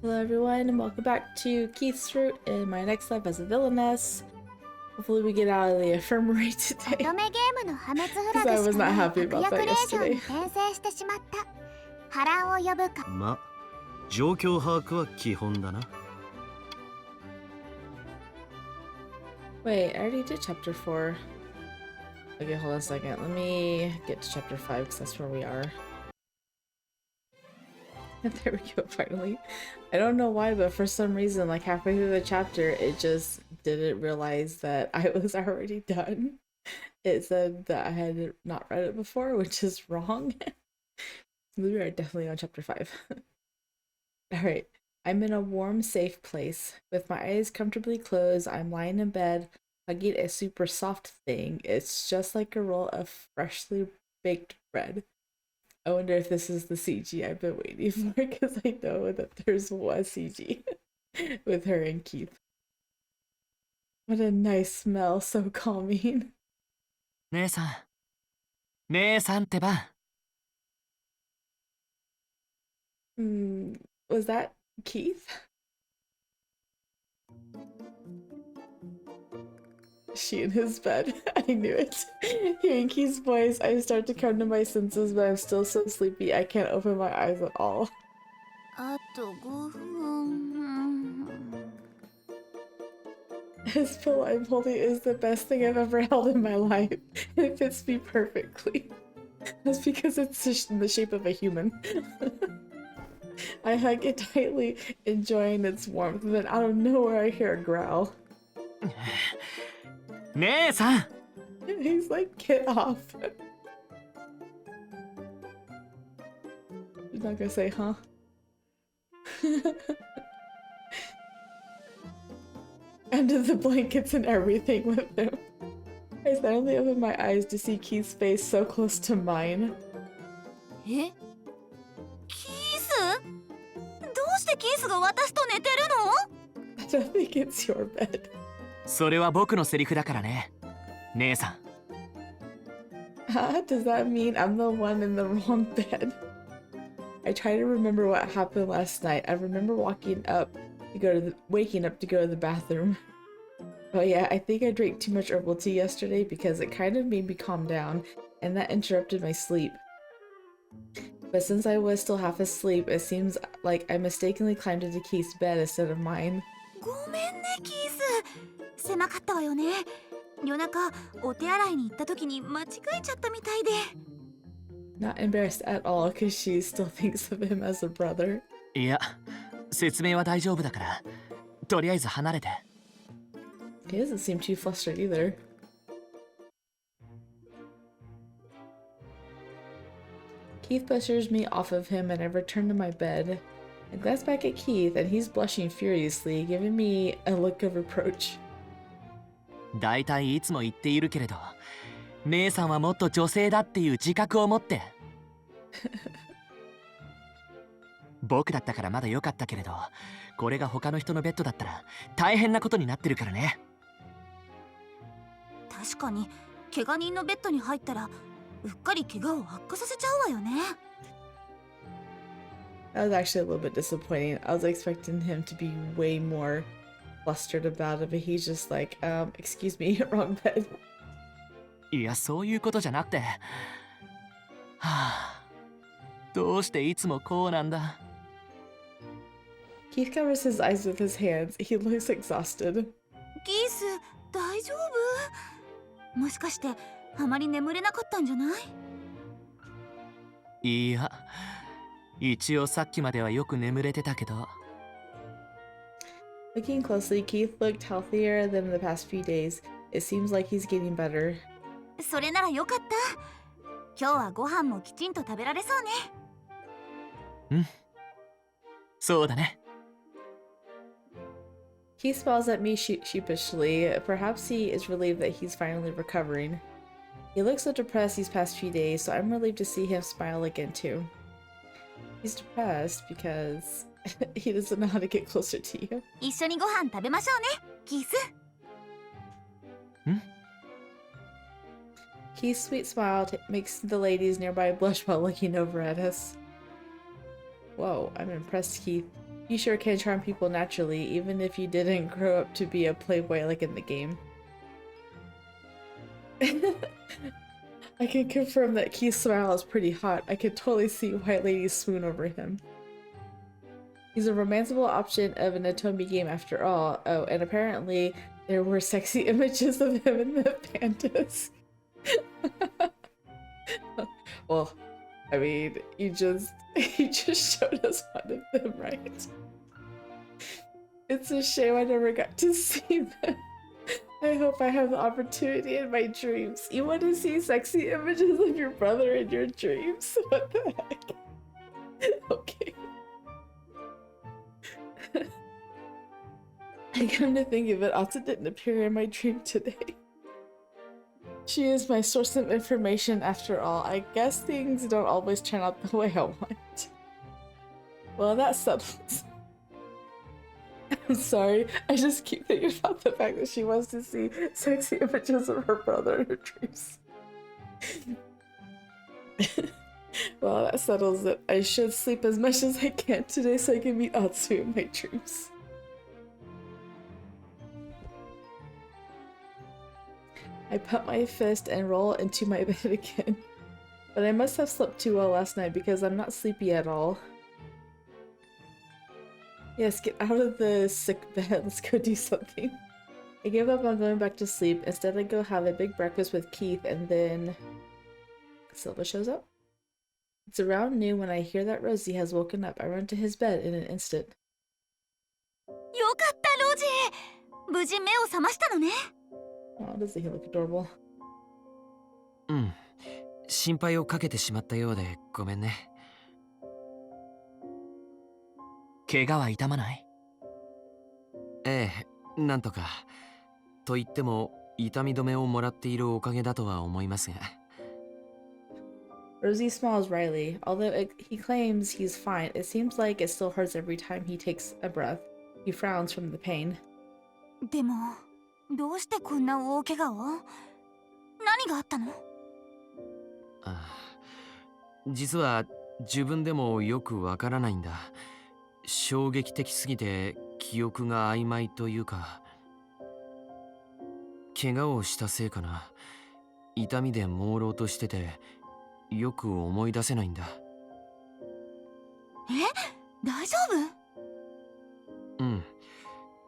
Hello everyone and welcome back to Keith's Route in my next life as a villainess. Hopefully we get out of the infirmary today. Because I was not happy about that yesterday. ま、状況把握は基本だな。 Wait, I already did chapter 4. Okay, hold on a second. Let me get to chapter 5 because that's where we are. There we go, finally. I don't know why, but for some reason, like halfway through the chapter, it just didn't realize that I was already done. It said that I had not read it before, which is wrong. We are definitely on chapter 5. Alright. I'm in a warm, safe place. With my eyes comfortably closed, I'm lying in bed, hugging a super soft thing. It's just like a roll of freshly baked bread. I wonder if this is the CG I've been waiting for, because I know that there's one CG with her and Keith. What a nice smell, so calming. 姉さん。姉さんってば。Was that Keith? She in his bed. I knew it. Hearing Keith's voice, I start to come to my senses, but I'm still so sleepy I can't open my eyes at all. This pillow I'm holding is the best thing I've ever held in my life. It fits me perfectly. That's because it's in the shape of a human. I hug it tightly, enjoying its warmth, and then out of nowhere I hear a growl. 姉さん He's like, get off. He's not gonna say, huh? Under the blankets and everything with him. I suddenly open my eyes to see Keith's face so close to mine. え？キース？どうしてキースが私と寝てるの？ I don't think it's your bed. それは僕のセリフだからね。姉さん。Does that mean I'm the one in the wrong bed? I try to remember what happened last night. I remember waking up to go to the bathroom. Oh yeah, I think I drank too much herbal tea yesterday because it kind of made me calm down, and that interrupted my sleep. But since I was still half asleep, it seems like I mistakenly climbed into Keith's bed instead of mine. ごめんね、キース。狭かったわよね。夜中お手洗いに行った時に間違えちゃったみたいで。Not embarrassed at all because she still thinks of him as a brother. いや、説明は大丈夫だから。とりあえず離れて。He doesn't seem too flustered either. Keith pushes me off of him and I return to my bed. I glance back at Keith and he's blushing furiously, giving me a look of reproach. だいたいいつも言っているけれど、姉さんはもっと女性だっていう自覚を持って。僕だったからまだ良かったけれど、これが他の人のベッドだったら大変なことになってるからね。確かに怪我人のベッドに入ったらうっかり怪我を悪化させちゃうわよね。That was actually a little bit disappointing. I was expecting him to be way more flustered about it, but he's just like, excuse me, wrong bed. いや、そういうことじゃなくて。はあ、どうしていつもこうなんだ。Keith covers his eyes with his hands. He looks exhausted. キース、大丈夫？もしかしてあまり眠れなかったんじゃない？いや、一応さっきまではよく眠れてたけど。Looking closely, Keith looked healthier than the past few days. It seems like he's getting better. それならよかった。今日はご飯もきちんと食べられそうね。うん。そうだね。Keith smiles at me sheepishly. Perhaps he is relieved that he's finally recovering. He looks so depressed these past few days, so I'm relieved to see him smile again too. He's depressed because he doesn't know how to get closer to you. 一緒にご飯食べましょうね、キース。ん？ Keith's sweet smile makes the ladies nearby blush while looking over at us. Whoa, I'm impressed, Keith. You sure can charm people naturally, even if you didn't grow up to be a playboy like in the game. I can confirm that Keith's smile is pretty hot. I could totally see why ladies swoon over him. He's a romanceable option of an Atomi game after all. Oh, and apparently there were sexy images of him in the pandas. Well, I mean, you just showed us one of them, right? It's a shame I never got to see them. I hope I have the opportunity in my dreams. You want to see sexy images of your brother in your dreams? What the heck? Okay. I come to think of it, Ata didn't appear in my dream today. She is my source of information after all. I guess things don't always turn out the way I want. Well, that settles. I'm sorry, I just keep thinking about the fact that she wants to see sexy images of her brother in her dreams. Well, that settles it. I should sleep as much as I can today so I can meet Atsu in my dreams. I pump my fist and roll into my bed again. But I must have slept too well last night because I'm not sleepy at all. Yes, get out of the sick bed. Let's go do something. I give up on going back to sleep. Instead, I go have a big breakfast with Keith and then Silva shows up. It's around noon when I hear that Rosie has woken up. I run to his bed in an instant. よかったロジー。無事目を覚ましたのね。 Oh, doesn't he look adorable? うん。心配をかけてしまったようでごめんね。怪我は痛まない？ええ、なんとか。と言っても痛み止めをもらっているおかげだとは思いますが。Rosie smiles wryly. Although he claims he's fine, it seems like it still hurts every time he takes a breath. He frowns from the pain. でも、どうしてこんな大怪我を？何があったの？実は自分でもよくわからないんだ。衝撃的すぎて記憶が曖昧というか、怪我をしたせいかな。痛みで朦朧としててよく思い出せないんだ。え、大丈夫？うん。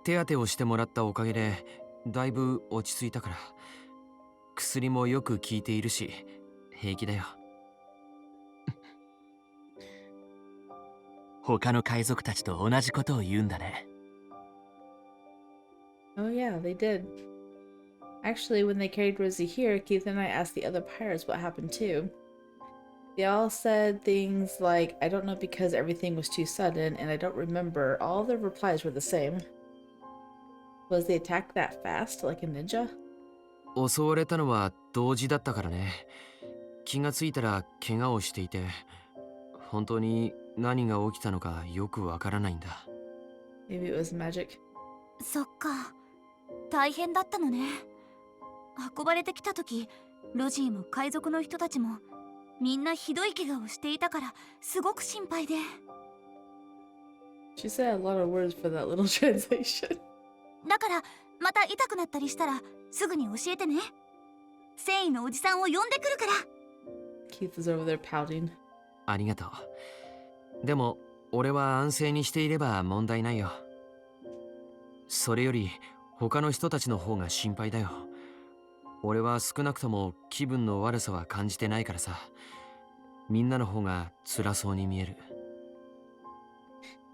手当てをしてもらったおかげでだいぶ落ち着いたから。薬もよく効いているし平気だよ。他の海賊たちと同じことを言うんだね。Oh yeah, they did. Actually, when they carried Rosie here, Keith and I asked the other pirates what happened too. They all said things like, I don't know because everything was too sudden and I don't remember. All their replies were the same. Was the attack that fast, like a ninja? 襲われたのは同時だったからね。気がついたら怪我をしていて、本当に何が起きたのかよくわからないんだ。Maybe it was magic. そっか、大変だったのね。運ばれてきた時、ロジーも海賊の人たちもみんなひどい怪我をしていたからすごく心配で。She said a lot of words for that little translation. だからまた痛くなったりしたらすぐに教えてね。繊維のおじさんを呼んでくるから。Keith is over there pouting. ありがとう。でも俺は安静にしていれば問題ないよ。それより他の人たちの方が心配だよ。俺は少なくとも気分の悪さは感じてないからさ。みんなの方が辛そうに見える。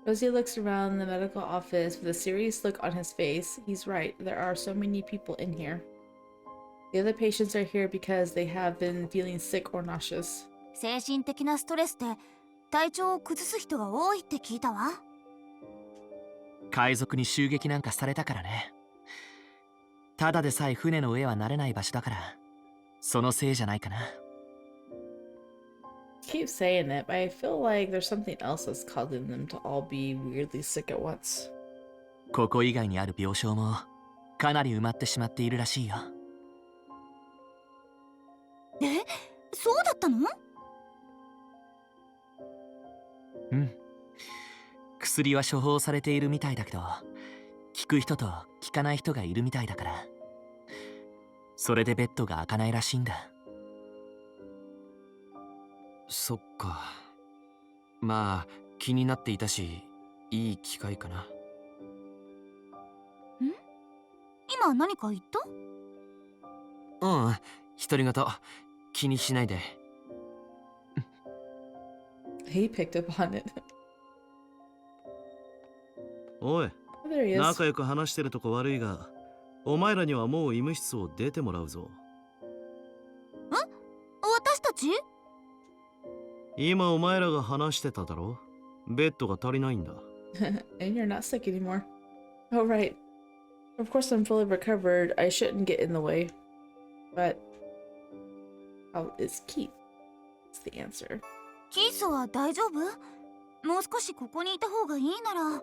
Rosie looks around the medical office with a serious look on his face. He's right, there are so many people in here. The other patients are here because they have been feeling sick or nauseous. 精神的なストレスで体調を崩す人が多いって聞いたわ。海賊に襲撃なんかされたからね。ただでさえ船の上は慣れない場所だから、そのせいじゃないかな。Keep saying it, but I feel like there's something else that's causing them to all be weirdly sick at once. ここ以外にある病床もかなり埋まってしまっているらしいよ。え、そうだったの？うん。薬薬は処方されているみたいだけど、効く人と効かない人がいるみたいだから、それでベッドが開かないらしいんだ。そっか。まあ気になっていたし、いい機会かな。今何か言った？うん、独り言。気にしないで。He picked up on it. おい、 There he is. 仲良く話してるとこ悪いが、お前らにはもう医務室を出てもらうぞ。私たち？今お前らが話してただろ。ベッドが足りないんだ。And you're not sick anymore. Oh, right. Of course, I'm fully recovered. I shouldn't get in the way. But how is Keith? That's the answer. キースは大丈夫？もう少しここにいた方がいいなら。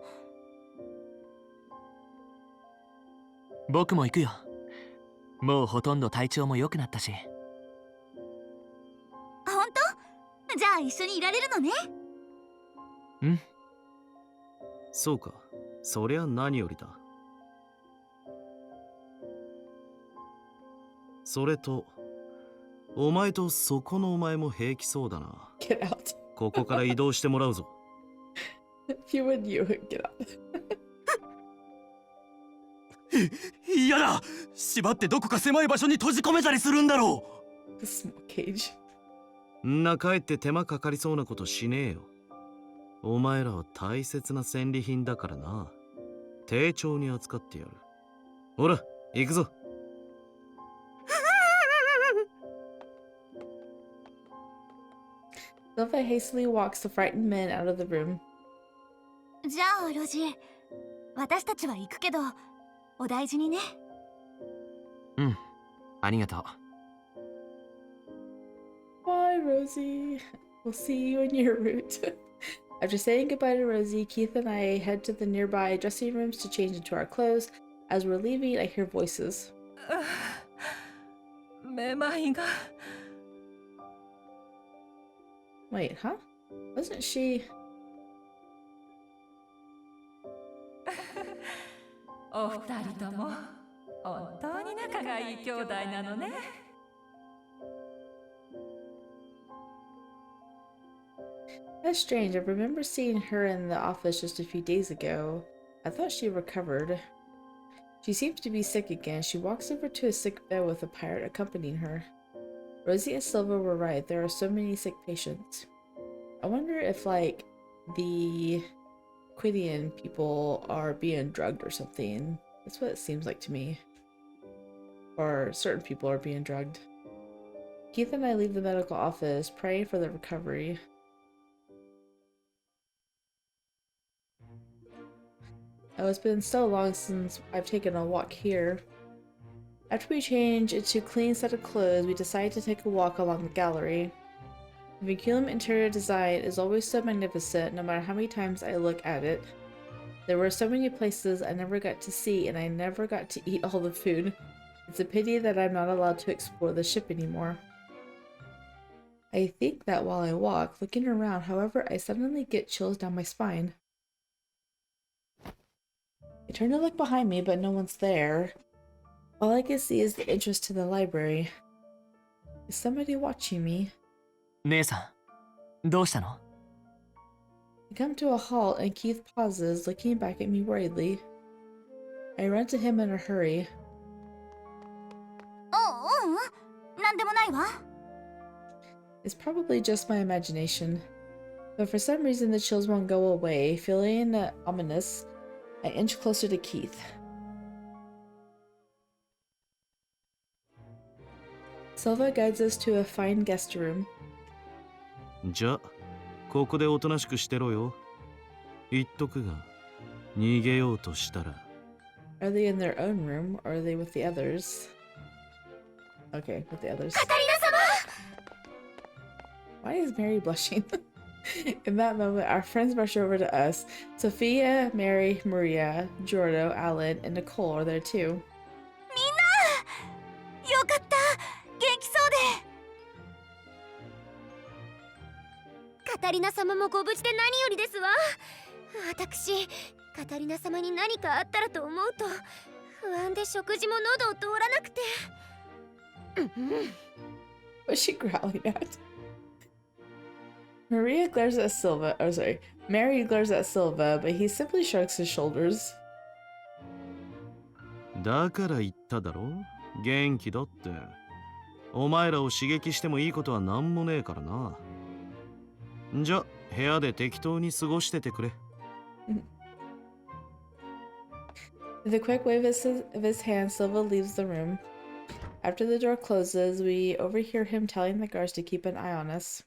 僕も行くよ。もうほとんど体調も良くなったし。本当？じゃあ一緒にいられるのね。うん。そうか、そりゃ何よりだ。それと、お前とそこのお前も平気そうだな。Get out. ここから移動してもらうぞ。You and you. Get out. 嫌だ。縛ってどこか狭い場所に閉じ込めたりするんだろThe small cage. んなかえって手間かかりそうなことしねえよ。お前らは大切な戦利品だからな。丁重に扱ってやる。ほら、行くぞ。Silva hastily walks the frightened men out of the room. じゃあロジ、私たちは行くけど、お大事にね。うん、ありがとう。Bye, Rosie. We'll see you in your route. After saying goodbye to Rosie, Keith and I head to the nearby dressing rooms to change into our clothes. As we're leaving, I hear voices. めまいが。Wait, huh? Wasn't she... お二人とも本当に仲がいい兄弟なのね。That's strange. I remember seeing her in the office just a few days ago. I thought she recovered. She seems to be sick again. She walks over to a sick bed with a pirate accompanying her. Rosie and Silva were right. There are so many sick patients. I wonder if, like, the Quidian people are being drugged or something. That's what it seems like to me. Or certain people are being drugged. Keith and I leave the medical office, praying for their recovery. Oh, it's been so long since I've taken a walk here. After we change into a clean set of clothes, we decide to take a walk along the gallery. The Vinculum interior design is always so magnificent, no matter how many times I look at it. There were so many places I never got to see, and I never got to eat all the food. It's a pity that I'm not allowed to explore the ship anymore. I think that while I walk, looking around, however, I suddenly get chills down my spine. I turn to look behind me, but no one's there. All I can see is the entrance to the library. Is somebody watching me? 姉さん、どうしたの？ I come to a halt and Keith pauses, looking back at me worriedly. I run to him in a hurry. なんでもないわ。It's probably just my imagination. But for some reason the chills won't go away. Feeling ominous, I inch closer to Keith. Silva guides us to a fine guest room. じゃあ、ここでおとなしくしてろよ。言っとくが、逃げようとしたら。Are they in their own room, or are they with the others? Okay, with the others. カタリナ様！ Why is Mary blushing? In that moment, our friends rush over to us. Sophia, Mary, Maria, Giordo, Alan, and Nicole are there too. みんな！よかった！元気そうで！カタリナ様もご無事で何よりですわ。私カタリナ様に何かあったらと思うと不安で食事も喉を通らなくて。What's she growling at? Maria glares at Silva. Oh, sorry. Mary glares at Silva, but he simply shrugs his shoulders. だから言っただろ、元気だって。お前らを刺激してもいいことは何もねえからな。じゃ、部屋で適当に過ごしててくれ。With a quick wave of his hand, Silva leaves the room. After the door closes, we overhear him telling the guards to keep an eye on us.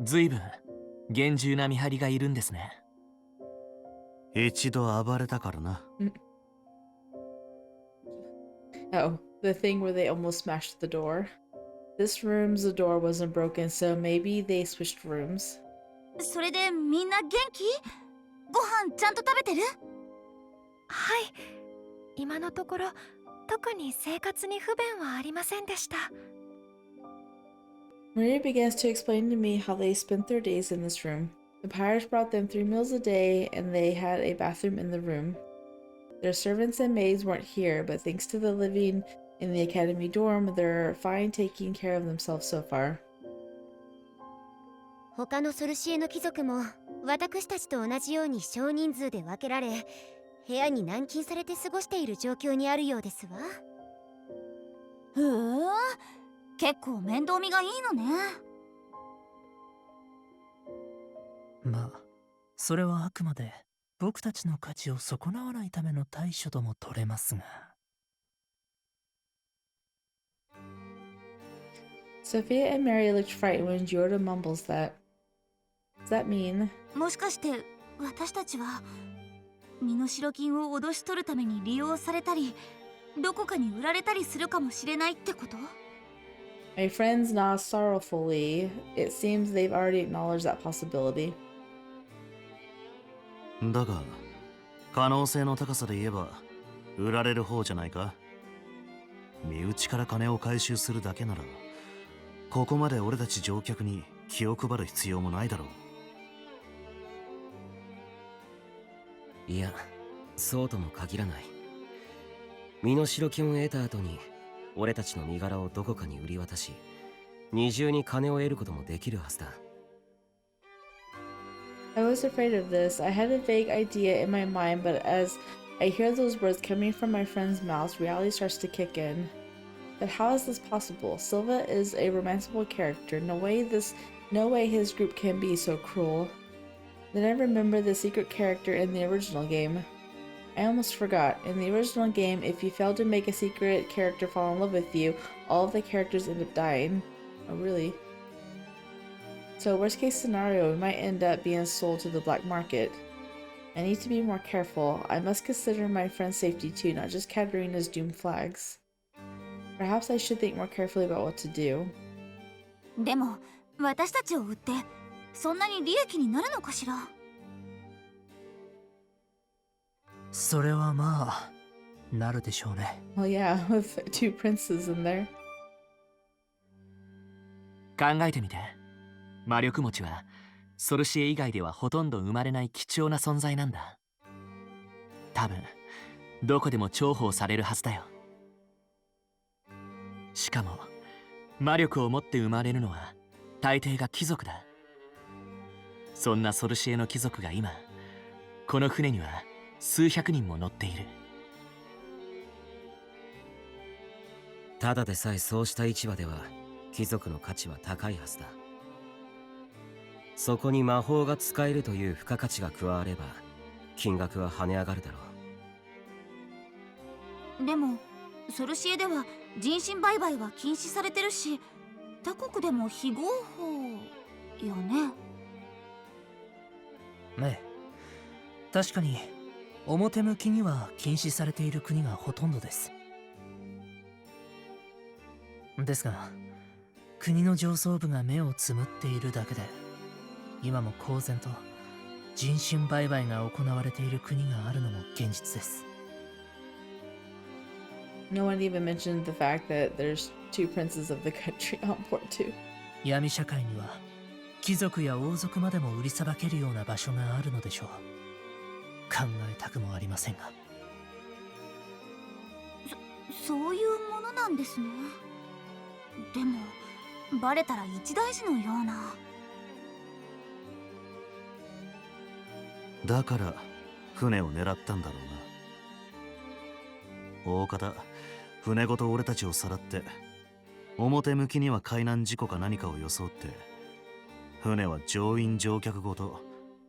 ずいぶん厳重な見張りがいるんですね。一度暴れたからな。Oh, the thing where they almost smashed the door. This room's door wasn't broken, so maybe they switched rooms. それでみんな元気？ご飯ちゃんと食べてる？はい、今のところ特に生活に不便はありませんでした。Maria begins to explain to me how they spent their days in this room. The pirates brought them 3 meals a day, and they had a bathroom in the room. Their servants and maids weren't here, but thanks to the living in the academy dorm, they're fine taking care of themselves so far. 他のソルシエの貴族も私たちと同じように少人数で分けられ、部屋に軟禁されて過ごしている状況にあるようですわ。へえ、結構面倒見がいいのね。まあそれはあくまで僕たちの価値を損なわないための対処とも取れますが。Sophia and Mary looked frightened when Jordan mumbles that. Does that mean? もしかして私たちは身代金を脅し取るために利用されたり、どこかに売られたりするかもしれないってこと？ My friends nod sorrowfully. It seems they've already acknowledged that possibility. だが、可能性の高さで言えば、売られる方じゃないか。身内から金を回収するだけなら、ここまで俺たち乗客に気を配る必要もないだろう。いや、そうとも限らない。身代金を得た後に俺たちの身柄をどこかに売り渡し、二重に金を得ることもできるはずだ。I was afraid of this. I had a vague idea in my mind, but as I hear those words coming from my friend's mouths, reality starts to kick in. But how is this possible? Silva is a romanceable character. No way his group can be so cruel. Then I remember the secret character in the original game. I almost forgot. In the original game, if you failed to make a secret character fall in love with you, all of the characters end up dying. Oh, really? So worst case scenario, we might end up being sold to the black market. I need to be more careful. I must consider my friend's safety too, not just Katarina's doomed flags. Perhaps I should think more carefully about what to do. でも私たちを売ってそんなに利益になるのかしら？それはまあなるでしょうね。Well, yeah, with 2 princes in there. 考えてみて。魔力持ちはソルシエ以外ではほとんど生まれない貴重な存在なんだ。多分どこでも重宝されるはずだよ。しかも魔力を持って生まれるのは大抵が貴族だ。そんなソルシエの貴族が今この船には数百人も乗っている。ただでさえそうした市場では貴族の価値は高いはずだ。そこに魔法が使えるという付加価値が加われば金額は跳ね上がるだろう。でもソルシエでは人身売買は禁止されてるし、他国でも非合法よね。ねえ、確かに表向きには禁止されている国がほとんどです。ですが国の上層部が目をつむっているだけで今も公然と人身売買が行われている国があるのも現実です。No one even mentioned the fact that there's 2 princes of the country on board too. 闇社会には貴族や王族までも売りさばけるような場所があるのでしょう。考えたくもありませんが。そういうものなんですね。でもバレたら一大事のような。だから船を狙ったんだろうな。大方船ごと俺たちをさらって、表向きには海難事故か何かを装って、船は乗員乗客ごと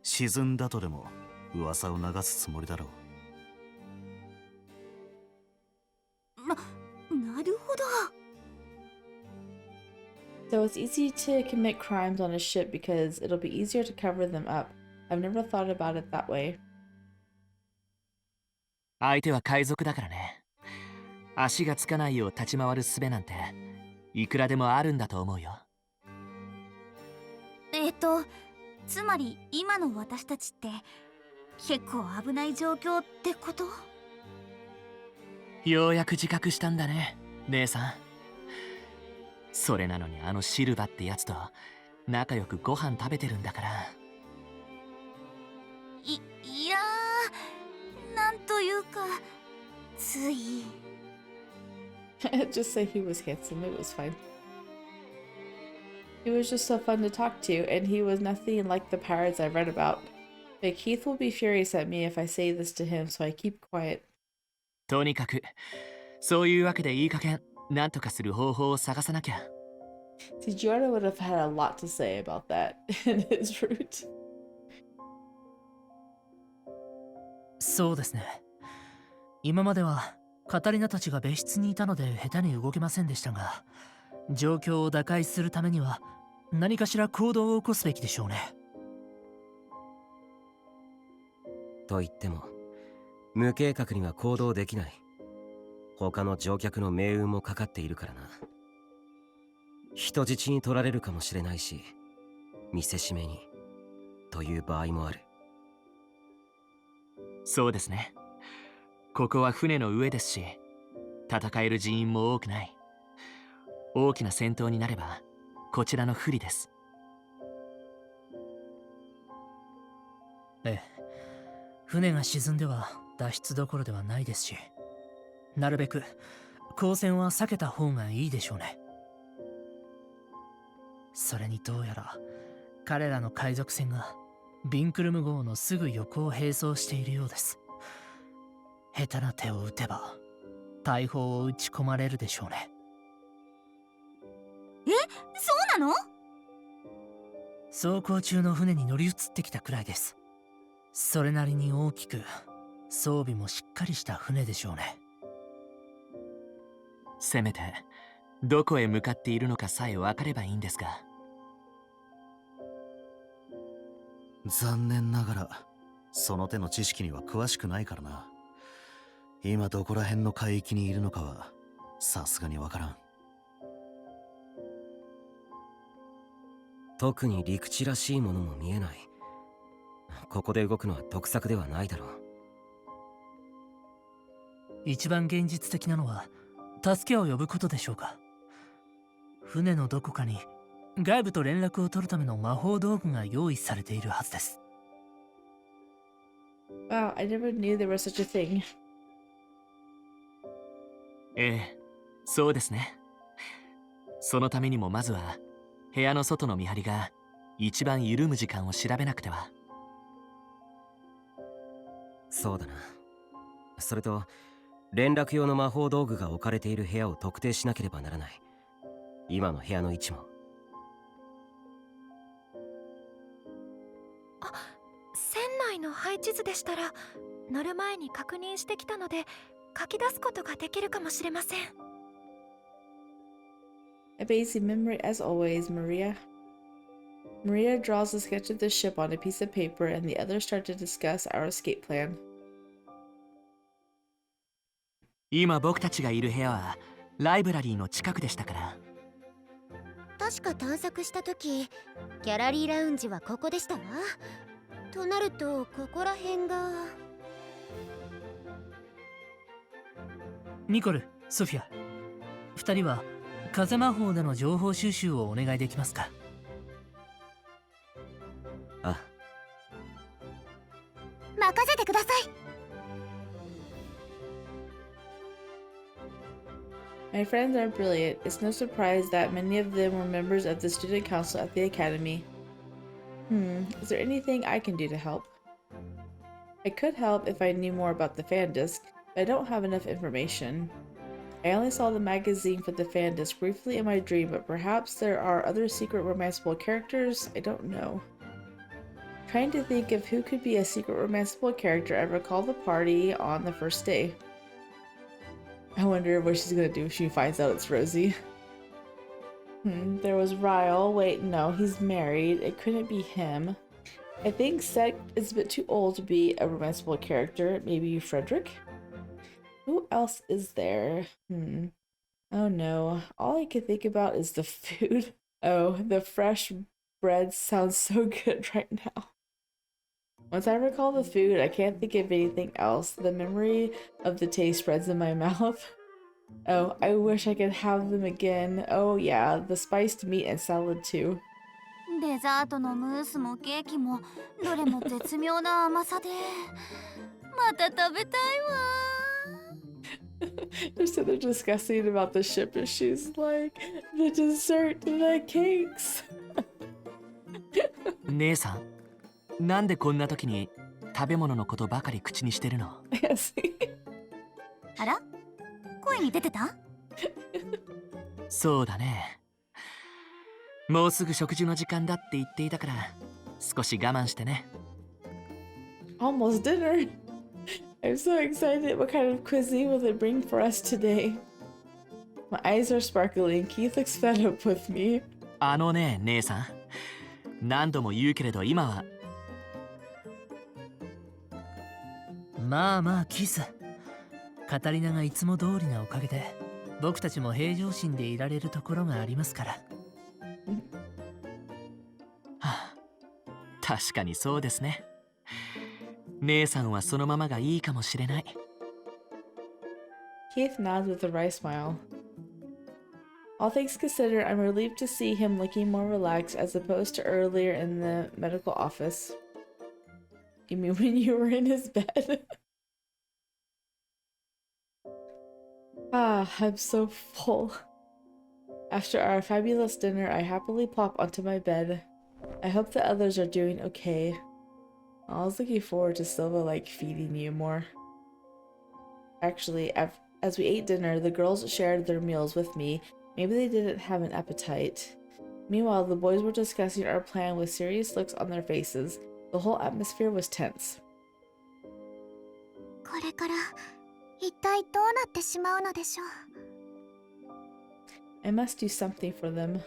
沈んだとでも噂を流すつもりだろう。なるほど。So it's easy to commit crimes on a ship because it'll be easier to cover them up. I've never thought about it that way. 相手は海賊だからね。足がつかないよう立ち回る術なんていくらでもあるんだと思うよ。つまり今の私たちって結構危ない状況ってこと？ようやく自覚したんだね、姉さん。それなのにあのシルバってやつと仲良くご飯食べてるんだから。いやー、なんというかつい。Just say he was handsome, it was fine. He was just so fun to talk to, and he was nothing like the pirates I've read about. But Keith will be furious at me if I say this to him, so I keep quiet. とにかくそういうわけでいい加減なんとかする方法を探さなきゃ。See, Giorno would have had a lot to say about that in his route. そうですね。今まではカタリナたちが別室にいたので下手に動けませんでしたが、状況を打開するためには何かしら行動を起こすべきでしょうね。と言っても無計画には行動できない。他の乗客の命運もかかっているからな。人質に取られるかもしれないし、見せしめにという場合もある。そうですね。ここは船の上ですし、戦える人員も多くない。大きな戦闘になればこちらの不利です。ええ、船が沈んでは脱出どころではないですし、なるべく交戦は避けた方がいいでしょうね。それにどうやら彼らの海賊船がビンクルム号のすぐ横を並走しているようです。下手な手を打てば大砲を撃ち込まれるでしょうね。そうなの？走行中の船に乗り移ってきたくらいです。それなりに大きく装備もしっかりした船でしょうね。せめてどこへ向かっているのかさえ分かればいいんですが。残念ながらその手の知識には詳しくないからな。今どこら辺の海域にいるのかはさすがにわからん。特に陸地らしいものも見えない。ここで動くのは得策ではないだろう。一番現実的なのは助けを呼ぶことでしょうか。船のどこかに外部と連絡を取るための魔法道具が用意されているはずです。Wow, I never knew there was such a thing. ええ、そうですね。そのためにもまずは部屋の外の見張りが一番緩む時間を調べなくては。そうだな。それと連絡用の魔法道具が置かれている部屋を特定しなければならない。今の部屋の位置も。船内の配置図でしたら乗る前に確認してきたので書き出すことができるかもしれません。A basic memory as always, Maria. Maria draws a sketch of the ship on a piece of paper, and the others start to discuss our escape plan. 今僕たちがいる部屋はライブラリーの近くでしたから。確か探索した時ギャラリーラウンジはここでしたわ。となるとここら辺が。ニコル、ソフィア、2人は風魔法での情報収集をお願いできますか。任せてください。 My friends are brilliant. It's no surprise that many of them were members of the student council at the academy. Is there anything I can do to help? I could help if I knew more about the fan disc, but I don't have enough information. I only saw the magazine for the fan disc briefly in my dream, but perhaps there are other secret romanceable characters? I don't know. Trying to think of who could be a secret romanceable character I recall the party on the first day. I wonder what she's gonna do if she finds out it's Rosie. There was Ryle. Wait, no, he's married. It couldn't be him. I think Seth is a bit too old to be a romanceable character. Maybe Frederick? Who else is there? Oh no. All I can think about is the food. Oh, the fresh bread sounds so good right now. Once I recall the food, I can't think of anything else. The memory of the taste spreads in my mouth. Oh, I wish I could have them again. Oh yeah, the spiced meat and salad too. デザートのムースもケーキもどれも絶妙な甘さでまた食べたいわ。They're discussing about the ship and she's like, the dessert, the cakes. 姉さん、なんでこんな時に食べ物のことばかり口にしてるの？あら？声に出てた？そうだね。もうすぐ食事の時間だって言っていたから少し我慢してね。Almost dinner. I'm so excited. What kind of cuisine will they bring for us today? My eyes are sparkling. Keith looks fed up with me. あのね、姉さん。何度も言うけれど今は。まあまあキス。カタリナがいつも通りなおかげで僕たちも平常心でいられるところがありますから。はあ、確かにそうですね。姉さんはそのままがいいかもしれない。Keith nods with a wry smile. All things considered, I'm relieved to see him looking more relaxed as opposed to earlier in the medical office. You mean when you were in his bed? I'm so full. After our fabulous dinner, I happily plop onto my bed. I hope the others are doing okay. I was looking forward to Silva, feeding you more. Actually, as we ate dinner, the girls shared their meals with me. Maybe they didn't have an appetite. Meanwhile, the boys were discussing our plan with serious looks on their faces. The whole atmosphere was tense. これから一体どうなってしまうのでしょう。 I must do something for them.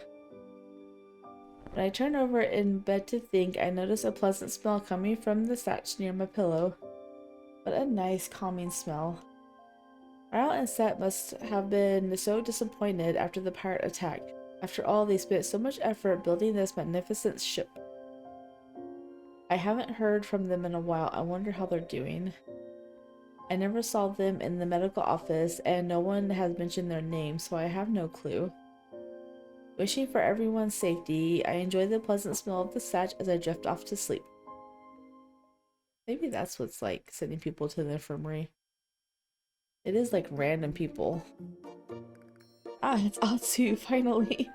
When I turn over in bed to think, I notice a pleasant smell coming from the thatch near my pillow. What a nice, calming smell. Ryle and Set must have been so disappointed after the pirate attack. After all, they spent so much effort building this magnificent ship. I haven't heard from them in a while. I wonder how they're doing. I never saw them in the medical office, and no one has mentioned their name, so I have no clue. Wishing for everyone's safety, I enjoy the pleasant smell of the satch as I drift off to sleep. Maybe that's what's like sending people to the infirmary. It is like random people. Ah, it's Atsu, finally.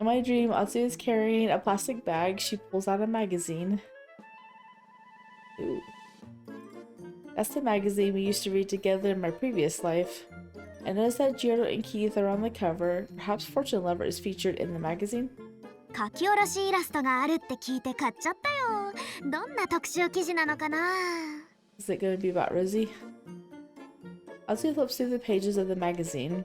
In my dream, Atsu is carrying a plastic bag. She pulls out a magazine. Ooh. That's the magazine we used to read together in my previous life. I noticed that Giordo and Keith are on the cover. Perhaps Fortune Lover is featured in the magazine? 書き下ろしイラストがあるって聞いて買っちゃったよ。どんな特集記事なのかな？ Is it going to be about Rosie? Atsu flips through the pages of the magazine.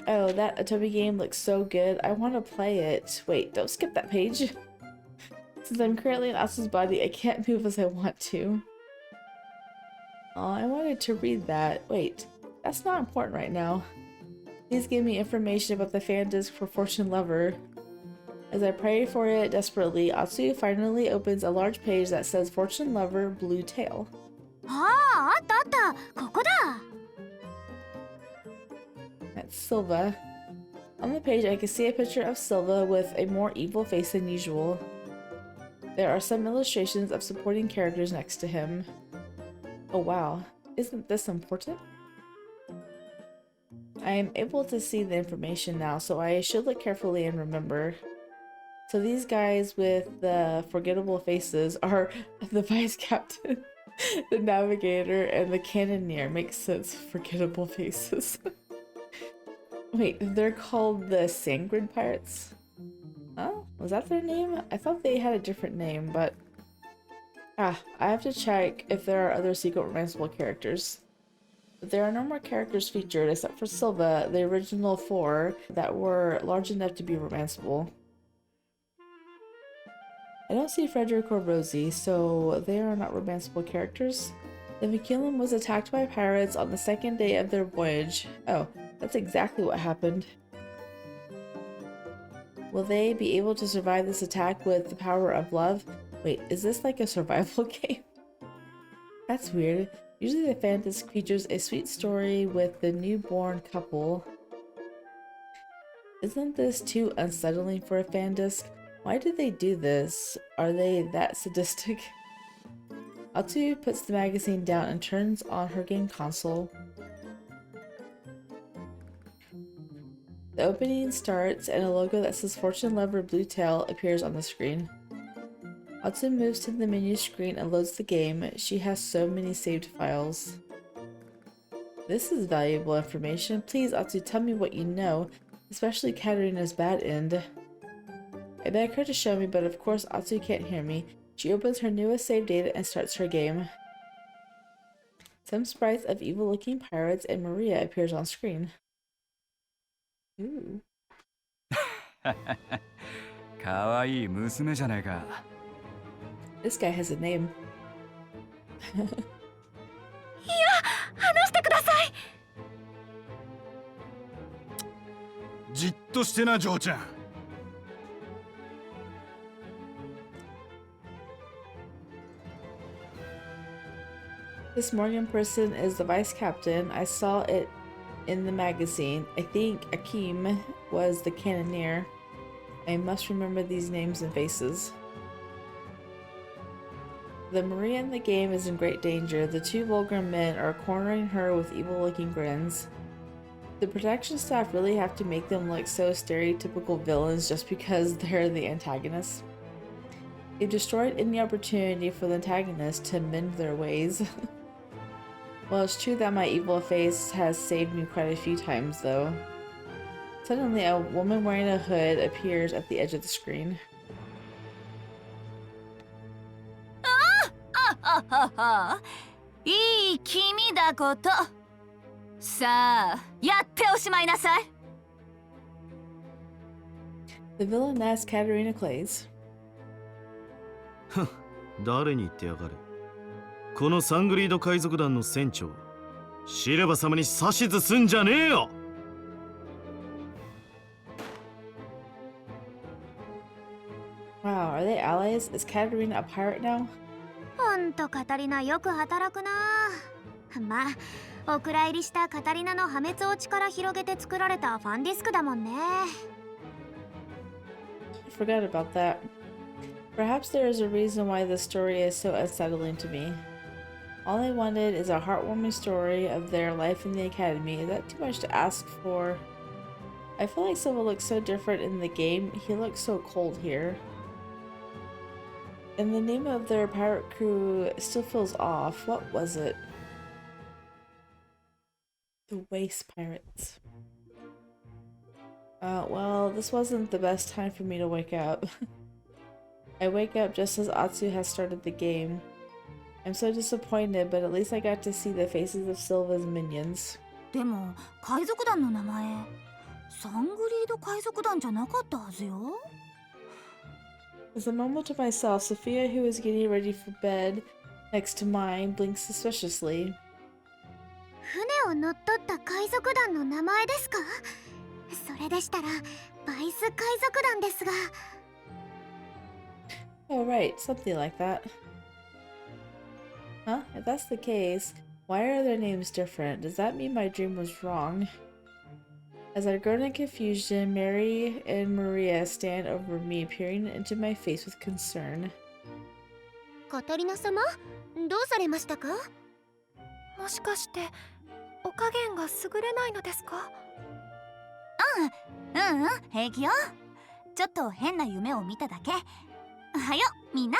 Oh, that Atomi game looks so good. I want to play it. Wait, don't skip that page. Since I'm currently in Atsu's body, I can't move as I want to. Oh, I wanted to read that. Wait, that's not important right now. Please give me information about the fan disc for Fortune Lover. As I pray for it desperately, Atsu finally opens a large page that says Fortune Lover Blue Tail. ああ、あったあった。ここだ。 That's Silva. On the page, I can see a picture of Silva with a more evil face than usual. There are some illustrations of supporting characters next to him. Oh wow, isn't this important? I am able to see the information now, so I should look carefully and remember. So these guys with the forgettable faces are the vice captain, the navigator, and the cannoneer. Makes sense, forgettable faces. Wait, they're called the Sangrid Pirates? Huh? Was that their name? I thought they had a different name, but... I have to check if there are other secret romanceable characters. But there are no more characters featured except for Silva, the original 4, that were large enough to be romanceable. I don't see Frederick or Rosie, so they are not romanceable characters. The Magellan was attacked by pirates on the second day of their voyage. Oh, that's exactly what happened. Will they be able to survive this attack with the power of love? Wait, is this like a survival game? That's weird. Usually the fan disc features a sweet story with the newborn couple. Isn't this too unsettling for a fan disc? Why did they do this? Are they that sadistic? Atsu puts the magazine down and turns on her game console. The opening starts and a logo that says Fortune Lover Blue Tail appears on the screen. Atsu moves to the menu screen and loads the game. She has so many saved files. This is valuable information. Please, Atsu, tell me what you know, especially Katarina's bad end. I beg her to show me, but of course Atsu can't hear me. She opens her newest save data and starts her game. Some sprites of evil-looking pirates and Maria appears on screen. Ooh. かわいい娘じゃないか。 This guy has a name. いや、話してください。じっとしてな、嬢ちゃん。 This Morgan person is the vice captain. I saw it in the magazine. I think Akeem was the cannoneer. I must remember these names and faces. The Maria in the game is in great danger. The two vulgar men are cornering her with evil-looking grins. The production staff really have to make them look so stereotypical villains just because they're the antagonists. They've destroyed any opportunity for the antagonists to mend their ways. Well, it's true that my evil face has saved me quite a few times, though. Suddenly, a woman wearing a hood appears at the edge of the screen. ははは、いい君だこと。さあ、やっておしまいなさい。The villainess Katarina Clays. 誰に言ってやがる。このサングリード海賊団の船長、シレバ様に指図すんじゃねえよ。Wow, are they allies? Is Katarina a pirate now? ほんとカタリナよく働くな。まあ、お蔵入りしたカタリナの破滅を力広げて作られたファンディスクだもんね。I forgot about that. Perhaps there is a reason why this story is so unsettling to me. All I wanted is a heartwarming story of their life in the academy. Is that too much to ask for? I feel like Silva looks so different in the game. He looks so cold here. And the name of their pirate crew still feels off. What was it? The Waste Pirates. Well, this wasn't the best time for me to wake up. I wake up just as Atsu has started the game. I'm so disappointed, but at least I got to see the faces of Silva's minions. でも、海賊団の名前、サングリード海賊団じゃなかったはずよ。As a moment to myself, Sophia, who is getting ready for bed next to mine, blinks suspiciously. 船を乗っ取った海賊団の名前ですか？それでしたら、バイス海賊団ですが。Oh right, something like that. Huh? If that's the case, why are their names different? Does that mean my dream was wrong? As I groan in confusion, Mary and Maria stand over me, peering into my face with concern. カタリナ様、どうされましたか？もしかしてお加減が優れないのですか？平気よ。ちょっと変な夢を見ただけ。はよみんな。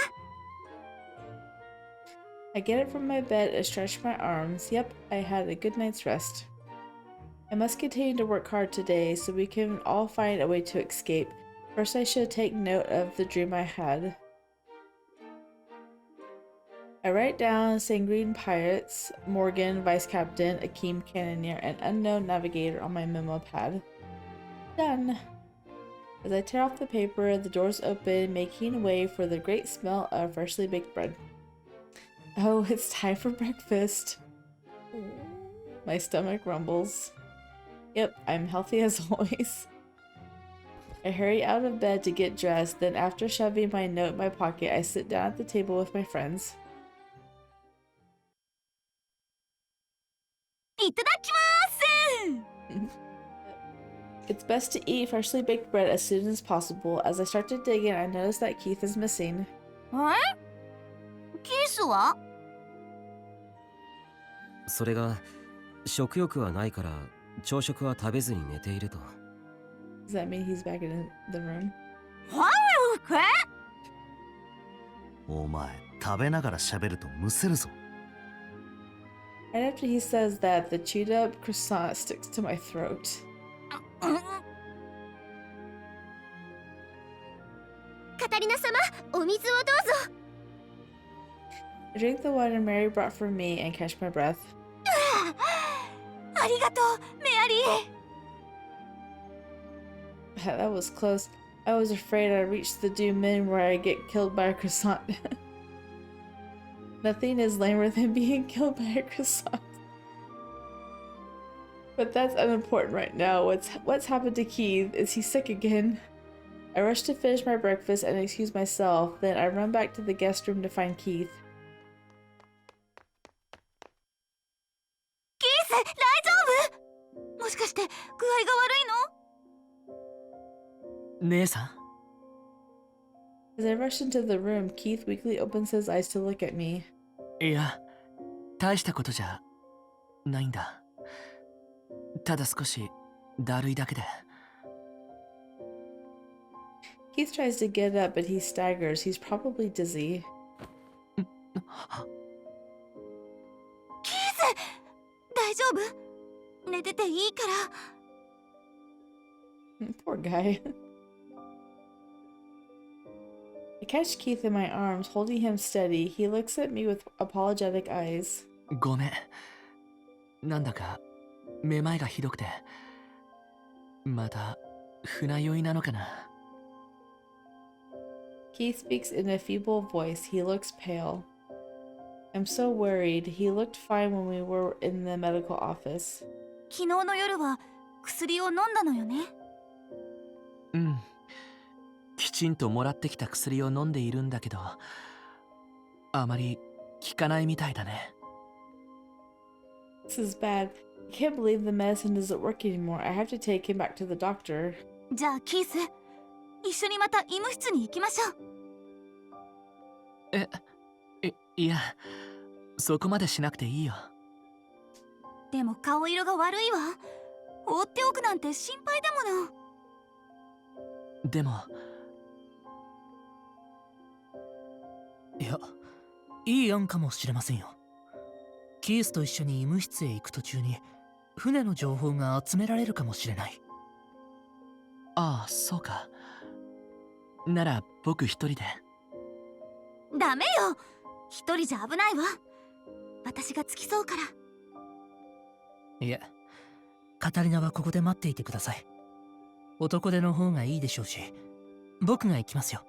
I get up from my bed and stretch my arms. Yep, I had a good night's rest. I must continue to work hard today so we can all find a way to escape. First, I should take note of the dream I had. I write down Sanguine Pirates, Morgan, Vice Captain, Akeem Cannoneer, and Unknown Navigator on my memo pad. Done. As I tear off the paper, the doors open, making way for the great smell of freshly baked bread. Oh, it's time for breakfast. My stomach rumbles. Yep, I'm healthy as always. I hurry out of bed to get dressed, then after shoving my note in my pocket, I sit down at the table with my friends. いただきます。 It's best to eat freshly baked bread as soon as possible. As I start to dig in, I notice that Keith is missing. キースは？それが食欲はないから朝食は食べずに寝ていると。 Does that mean he's back in the room? お前、食べながら喋るとむせるぞ。Right after he says that, the chewed up croissant sticks to my throat. カタリナ様、お水をどうぞ。 I drink the water Mary brought for me and catch my breath. ありがとう、メアリー。 That was close. I was afraid I reached the doom end where I get killed by a croissant. Nothing is lamer than being killed by a croissant. But that's unimportant right now. What's happened to Keith? Is he sick again? I rush to finish my breakfast and excuse myself. Then I run back to the guest room to find Keith. キース、大丈夫？もしかして具合が悪いの？姉さん、 As I rush into the room, Keith weakly opens his eyes to look at me. いや、大したことじゃないんだ。ただ少しだるいだけで。Keith tries to get up, but he staggers. He's probably dizzy. キース、大丈夫？寝てていいから。 Poor guy. I catch Keith in my arms, holding him steady. He looks at me with apologetic eyes. ごめん。なんだかめまいがひどくて。また船酔いなのかな。Keith speaks in a feeble voice. He looks pale. I'm so worried. He looked fine when we were in the medical office. 昨日の夜は薬を飲んだのよね。うん。きちんともらってきた薬を飲んでいるんだけど、あまり効かないみたいだね。This is bad. I can't believe the medicine doesn't work anymore. I have to take him back to the doctor. じゃあキース、一緒にまた医務室に行きましょう。いや、そこまでしなくていいよ。でも顔色が悪いわ。放っておくなんて心配だもの。でも、いや、いい案かもしれませんよ。キースと一緒に医務室へ行く途中に船の情報が集められるかもしれない。ああ、そうか。なら僕一人で。ダメよ、一人じゃ危ないわ。私が付き添うから。いえ、カタリナはここで待っていてください。男手の方がいいでしょうし、僕が行きますよ。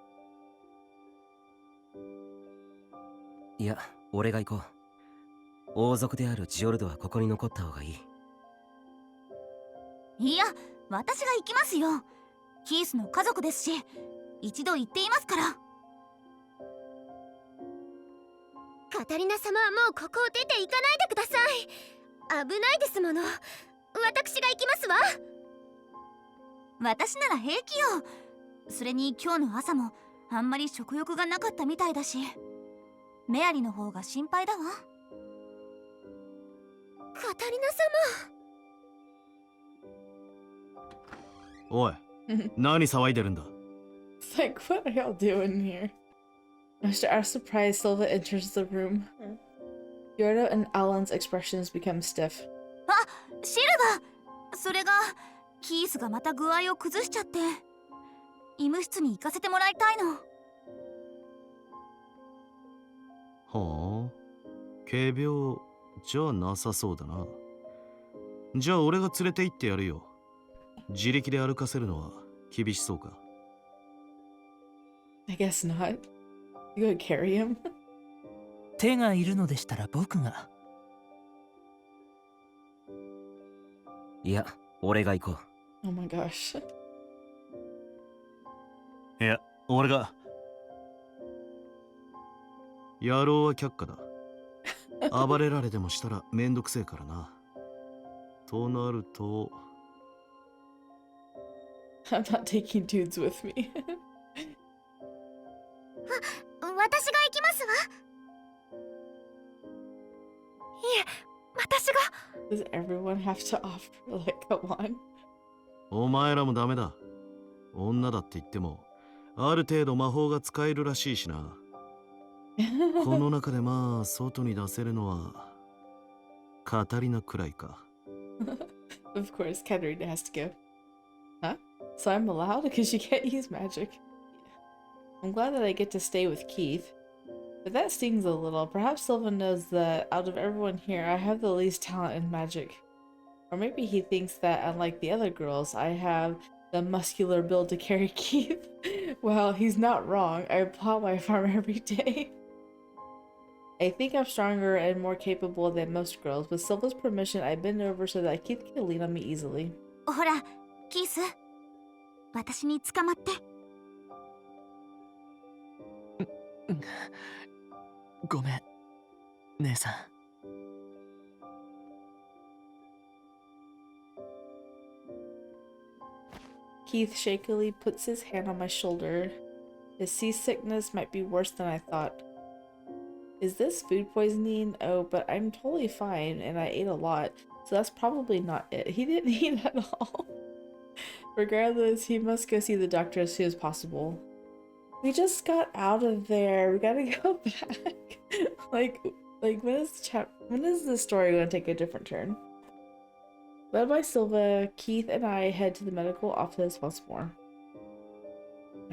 いや、俺が行こう。王族であるジオルドはここに残った方がいい。いや、私が行きますよ。キースの家族ですし、一度行っていますから。カタリナ様はもうここを出て行かないでください。危ないですもの。私が行きますわ。私なら平気よ。それに今日の朝もあんまり食欲がなかったみたいだし。メアリの方が心配だわ。カタリナ様。おい、何騒いでるんだ。 It's like, what are y'all doing here? After our surprise, Silva enters the room. Yordo and Alan's expressions become stiff. あ、シルバー。それがキースがまた具合を崩しちゃって、医務室に行かせてもらいたいの。はあ、軽病じゃなさそうだな。じゃあ俺が連れて行ってやるよ。自力で歩かせるのは厳しそうか。 I guess not. You gonna carry him? 手がいるのでしたら僕が。いや、俺が行こう。 Oh my gosh. いや、俺が。野郎は却下だ。暴れられてもしたらめんどくせえからな。となると。I'm not taking dudes with me. 私が行きますわ。いえ、私が。Does everyone have to offer? Like, come on. お前らもダメだ。女だって言ってもある程度魔法が使えるらしいしな。この中でまあ外に出せるのはカタリナくらいか。Of course, Katarina has to go. Huh? So I'm allowed because you can't use magic. I'm glad that I get to stay with Keith. But that stings a little. Perhaps Sylvan knows that out of everyone here, I have the least talent in magic. Or maybe he thinks that, unlike the other girls, I have the muscular build to carry Keith. Well, he's not wrong. I plow my farm every day. I think I'm stronger and more capable than most girls. With Sylva's permission, I bend over so that Keith can lean on me easily. ほら、キース。私に捕まって。ごめん、姉さん。Keith shakily puts his hand on my shoulder. His seasickness might be worse than I thought. Is this food poisoning? Oh, but I'm totally fine and I ate a lot, so that's probably not it. He didn't eat at all. Regardless, he must go see the doctor as soon as possible. We just got out of there. We gotta go back. like when is the story gonna take a different turn? Led by Silva, Keith and I head to the medical office once more.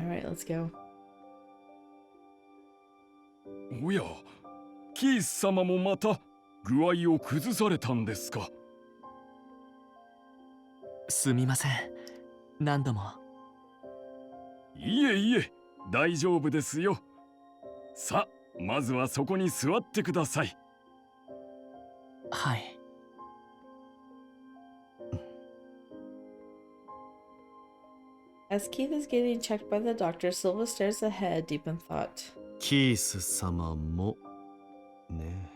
Alright, let's go. おや、キース様もまた具合を崩されたんですか。すみません、何度も。いえいえ、大丈夫ですよ。さあ、まずはそこに座ってください。はい。As Keith is getting checked by the doctor, Silva stares ahead, deep in thought. キース様もね。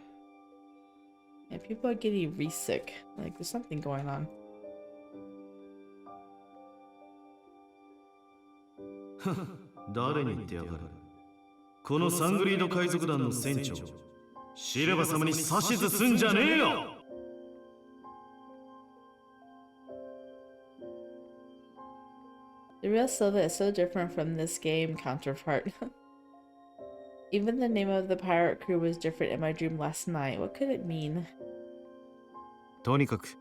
And people are getting re-sick. Like, there's something going on. 誰に言ってやがる。このサングリード海賊団の船長、シルバ様に指図すんじゃねえよ。 The real Silva is so different from this game counterpart. Even the name of the pirate crew was different in my dream last night. What could it mean? とにかく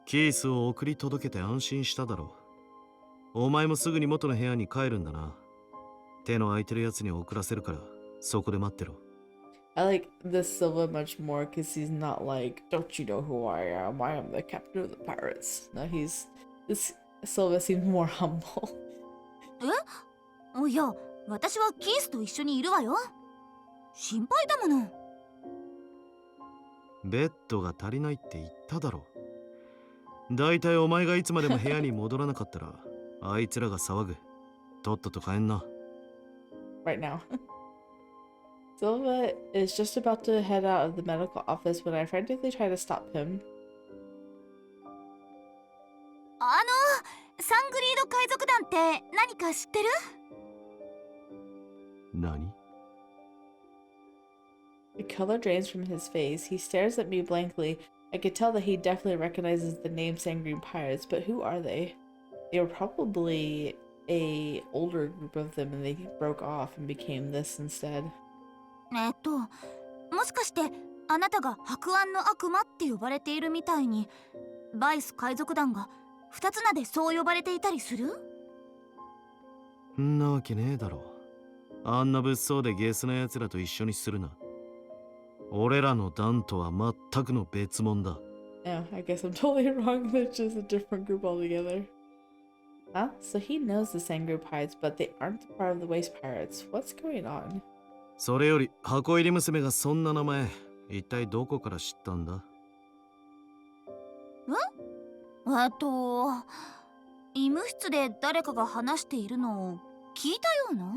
キースを送り届けて安心しただろう。お前もすぐに元の部屋に帰るんだな。手の空いてるやつに送らせるからそこで待ってろ。 I like this Silva much more because he's not like, don't you know who I am? I am the captain of the pirates. No, this Silva seems more humble. え？いや、私はキースと一緒にいるわよ。心配だもの。ベッドが足りないって言っただろう。だいたいお前がいつまでも部屋に戻らなかったらあいつらが騒ぐ。とっとと帰んな。Right now. Silva is just about to head out of the medical office when I frantically try to stop him. サングリード海賊団って何か知ってる？何？ The color drains from his face. He stares at me blankly. I could tell that he definitely recognizes the name Sanguine Pirates, but who are they? They were probably a older group of them and they broke off and became this instead. もしかしてあなたが白暗の悪魔って呼ばれているみたいにバイス海賊団が二つ名でそう呼ばれていたりする？んなわけねえだろ。あんな物騒でゲスな奴らと一緒にするな。俺らの団とは全くの別物だ。Oh, I guess I'm totally wrong. They're just a different group altogether. Huh? So he knows the Sangru Pirates, but they aren't part of the Waste Pirates. What's going on? それより箱入り娘がそんな名前、一体どこから知ったんだ？医務室で誰かが話しているのを聞いたような。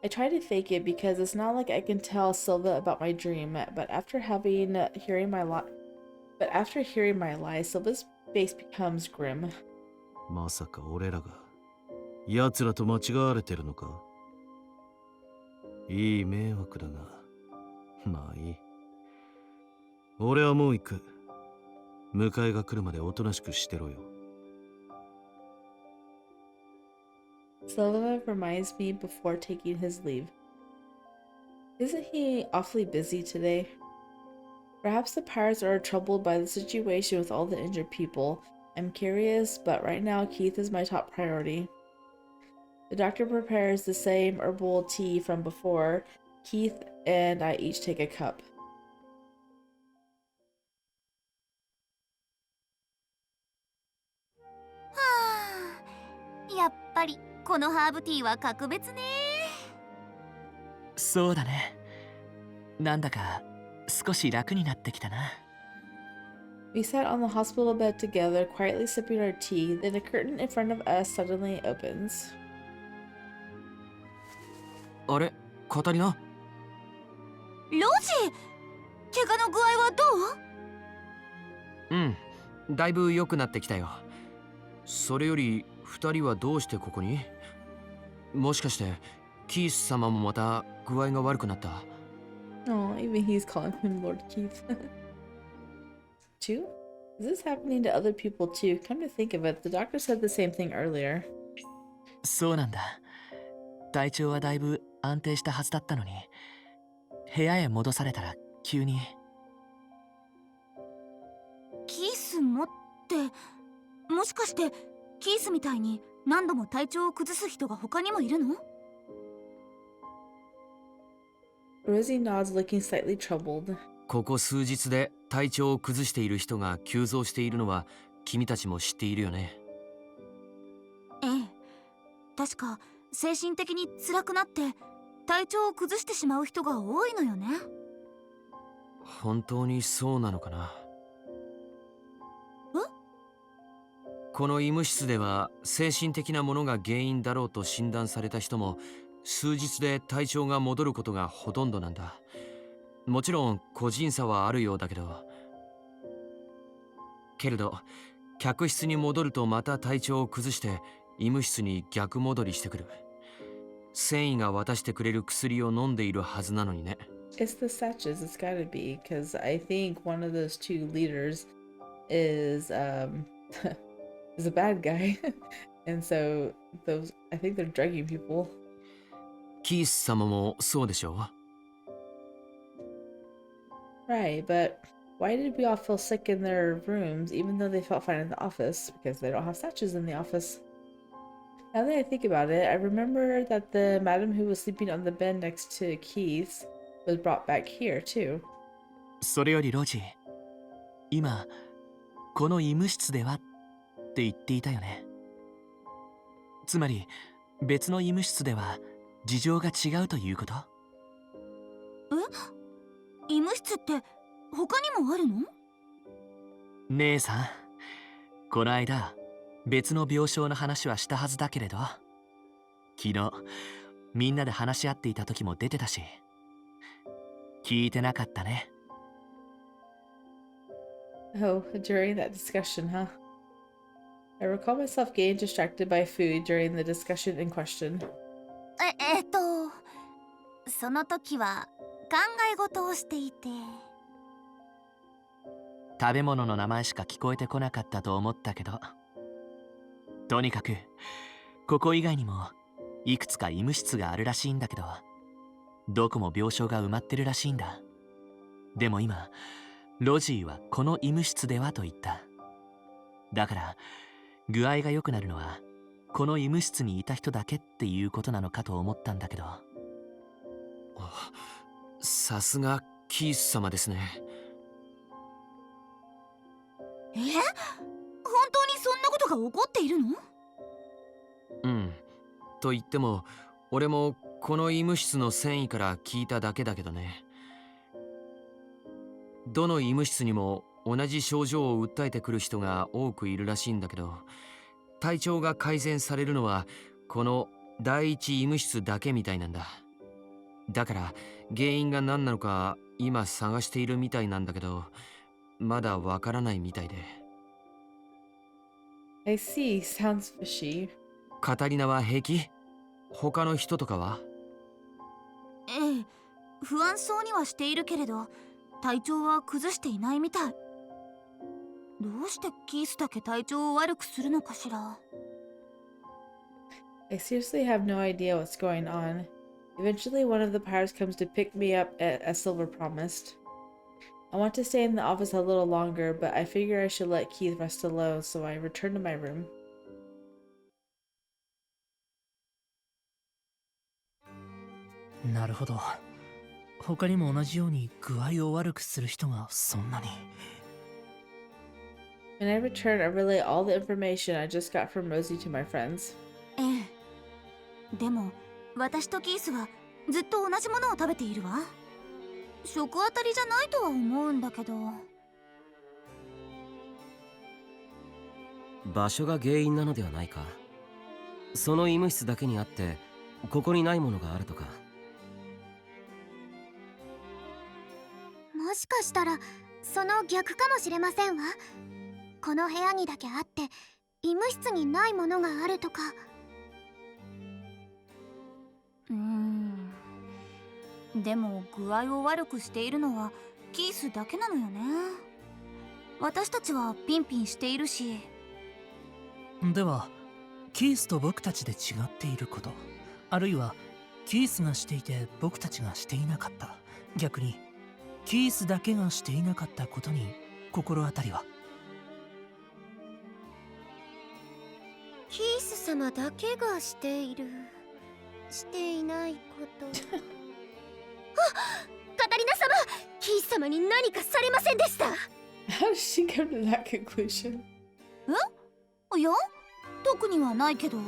I try to fake it because it's not like I can tell Silva about my dream, but after hearing my lie, Silva's face becomes grim. まさか俺らが奴らと間違われてるのか？いい迷惑だが、まあいい。俺はもう行く。迎えが来るまでおとなしくしてろよ。Silva reminds me before taking his leave. Isn't he awfully busy today? Perhaps the pirates are troubled by the situation with all the injured people. I'm curious, but right now Keith is my top priority. The doctor prepares the same herbal tea from before. Keith and I each take a cup. Ah, やっぱりこのハーブティーは格別ね。そうだね。なんだか少し楽になってきたな。We sat on the hospital bed together, quietly sipping our tea. Then a curtain in front of us suddenly opens. あれ、カタリナ？ロジ！怪我の具合はどう？うん、だいぶ良くなってきたよ。それより二人はどうしてここに？もしかしてキース様もまた具合が悪くなった？ Oh, even he's calling him Lord Keith. Too? Is this happening to other people too? Come to think of it, the doctor said the same thing earlier. そうなんだ。体調はだいぶ安定したはずだったのに、部屋へ戻されたら急に。キースもって、もしかしてキースみたいに何度も体調を崩す人が他にもいるの？ Rosie nods, looking slightly troubled. ここ数日で体調を崩している人が急増しているのは君たちも知っているよね。ええ、確か精神的に辛くなって体調を崩してしまう人が多いのよね。本当にそうなのかな？この医務室では精神的なものが原因だろうと診断された人も数日で体調が戻ることがほとんどなんだ。もちろん個人差はあるようだけど、客室に戻るとまた体調を崩して医務室に逆戻りしてくる。繊維が渡してくれる薬を飲んでいるはずなのにね。It's the Satches, it's gotta be, because I think one of those two leaders is is a bad guy. And so those, I think they're drugging people. キース様もそうでしょう？ Right, but why did we all feel sick in their rooms even though they felt fine in the office? Because they don't have Satches in the office. Now that I think about it, I remember that the madam who was sleeping on the bed next to Keith's was brought back here too. それよりロジー、今この医務室ではって言っていたよね。つまり別の医務室では事情が違うということ？医務室って他にもあるの？姉さん、この間別の病床の話はしたはずだけれど、昨日みんなで話し合っていた時も出てたし、聞いてなかったね。Oh, during that discussion, huh? I recall myself getting distracted by food during the discussion in question. その時は考え事をしていて。食べ物の名前しか聞こえてこなかったと思ったけど、とにかくここ以外にもいくつか医務室があるらしいんだけど、どこも病床が埋まってるらしいんだ。でも今ロジーはこの医務室ではと言った。だから具合が良くなるのはこの医務室にいた人だけっていうことなのかと思ったんだけど。さすがキース様ですね。本当にそんなことが起こっているの？うん。と言っても俺もこの医務室の繊維から聞いただけだけどね。どの医務室にも同じ症状を訴えてくる人が多くいるらしいんだけど、体調が改善されるのはこの第一医務室だけみたいなんだ。だから原因が何なのか今探しているみたいなんだけど、まだわからないみたいで。I see. Sounds fishy. カタリナは平気？他の人とかは？ええ、不安そうにはしているけれど体調は崩していないみたい。どうしてキースだけ体調を悪くするのかしら。I seriously have no idea what's going on. Eventually, one of the pirates comes to pick me up as Silver promised. I want to stay in the office a little longer, but I figure I should let Keith rest alone, so I return to my room. なるほど。他にも同じように具合を悪くする人がそんなに。When I return, I relay all the information I just got from Rosie to my friends. ええ。でも私とキースはずっと同じものを食べているわ。食当たりじゃないとは思うんだけど。場所が原因なのではないか。その医務室だけにあってここにないものがあるとか。もしかしたらその逆かもしれませんわ。この部屋にだけあって医務室にないものがあるとか。でも具合を悪くしているのはキースだけなのよね。私たちはピンピンしているし。ではキースと僕たちで違っていること、あるいはキースがしていて僕たちがしていなかった、逆にキースだけがしていなかったことに心当たりは？キース様だけがしている、していないこと。カタリナ様、キース様に何かされませんでした？ How did she come to that conclusion? いや、特にはないけど。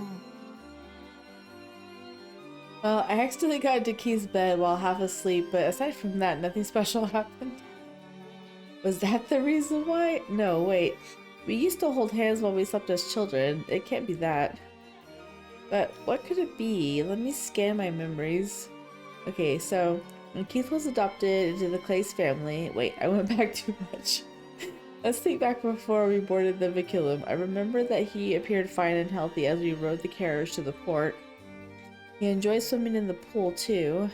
Well, I accidentally got into Keith's bed while half asleep, but aside from that, nothing special happened. Was that the reason why? No, wait. We used to hold hands while we slept as children. It can't be that. But what could it be? Let me scan my memories. Okay, so when Keith was adopted into the Clay's family... Wait, I went back too much. Let's think back before we boarded the Viculum. I remember that he appeared fine and healthy as we rode the carriage to the port. He enjoys swimming in the pool too.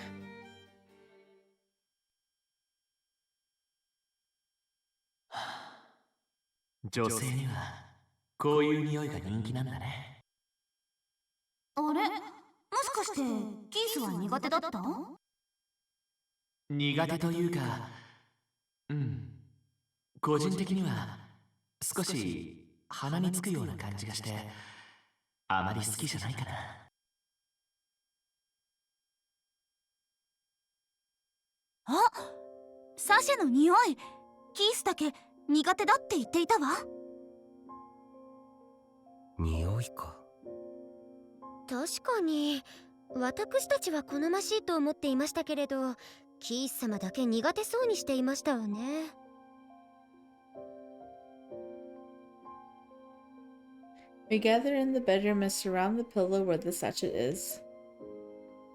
女性にはこういう匂いが人気なんだね。あれ、もしかしてキースは苦手だった？苦手というか、個人的には少し鼻につくような感じがしてあまり好きじゃないかな。あ、サシェの匂い。キースだけ苦手だって言っていたわ。匂いか。確かに私たちは好ましいと思っていましたけれど、キース様だけ苦手そうにしていましたわね。We gather in the bedroom and surround the pillow where the sachet is.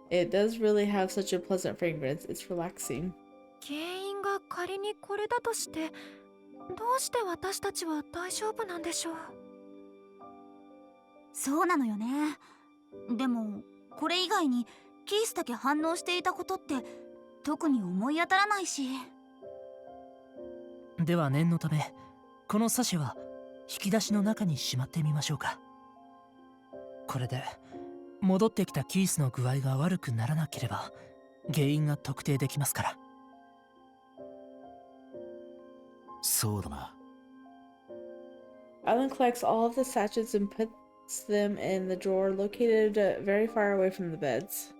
It does really have such a pleasant fragrance. It's relaxing. 原因が仮にこれだとして、どうして私たちは大丈夫なんでしょう。そうなのよね。でもこれ以外にキースだけ反応していたことって特に思い当たらないし。では念のためこのサシェは引き出しの中にしまってみましょうか。これで戻ってきたキースの具合が悪くならなければ原因が特定できますから。そうだな。Alan collects all of the sachets and puts them in the drawer located very far away from the beds.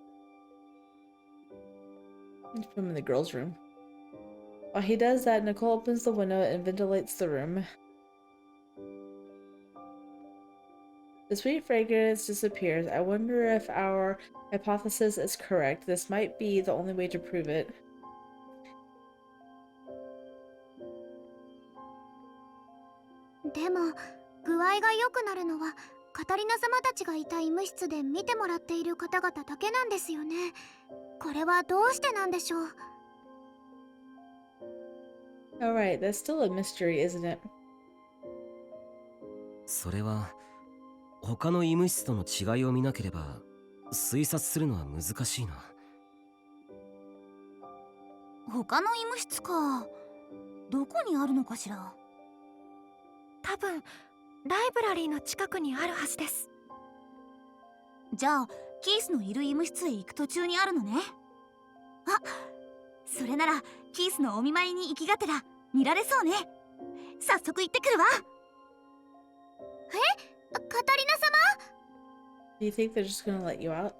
Let's put them in the girls' room. While he does that, Nicole opens the window and ventilates the room. The sweet fragrance disappears. I wonder if our hypothesis is correct. This might be the only way to prove it. でも具合が良くなるのはカタリナ様たちがいた医務室で見てもらっている方々だけなんですよね。これはどうしてなんでしょう。 Alright, that's still a mystery, isn't it? それは他の医務室との違いを見なければ推察するのは難しいな。他の医務室か。どこにあるのかしら。多分ライブラリーの近くにあるはずです。じゃあキースのいる医務室へ行く途中にあるのね。あ、それならキースのお見舞いに行きがてら見られそうね。早速行ってくるわ。カタリナ様 Do you think they're just gonna let you out?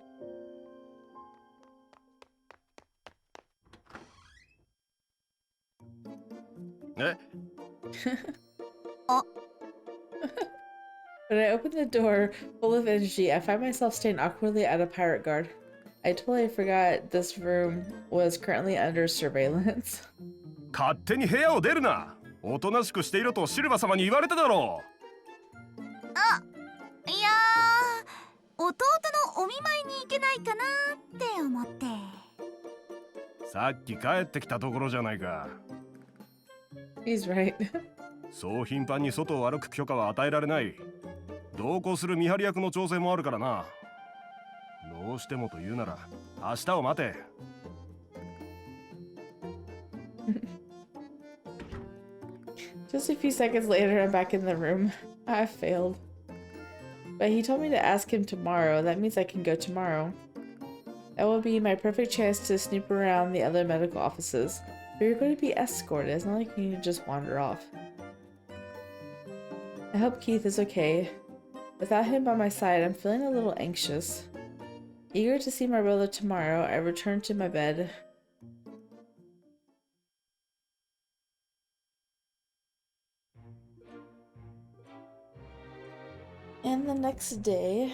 When I open the door, full of energy, I find myself staring awkwardly at a pirate guard. I totally forgot this room was currently under surveillance. 勝手に部屋を出るな。おとなしくしていろとシルバ様に言われただろう。いやー、弟のお見舞いに行けないかなって思って。さっき帰ってきたところじゃないか。He's right. そう頻繁に外を歩く許可は与えられない。同行する見張り役の調整もあるからな。どうしてもと言うなら明日を待て。Just a few seconds later, I'm back in the room. I failed. But he told me to ask him tomorrow. That means I can go tomorrow. That will be my perfect chance to snoop around the other medical offices. But you're going to be escorted. It's not like you can just wander off. I hope Keith is okay. Without him by my side, I'm feeling a little anxious. Eager to see my brother tomorrow, I return to my bed. And the next day,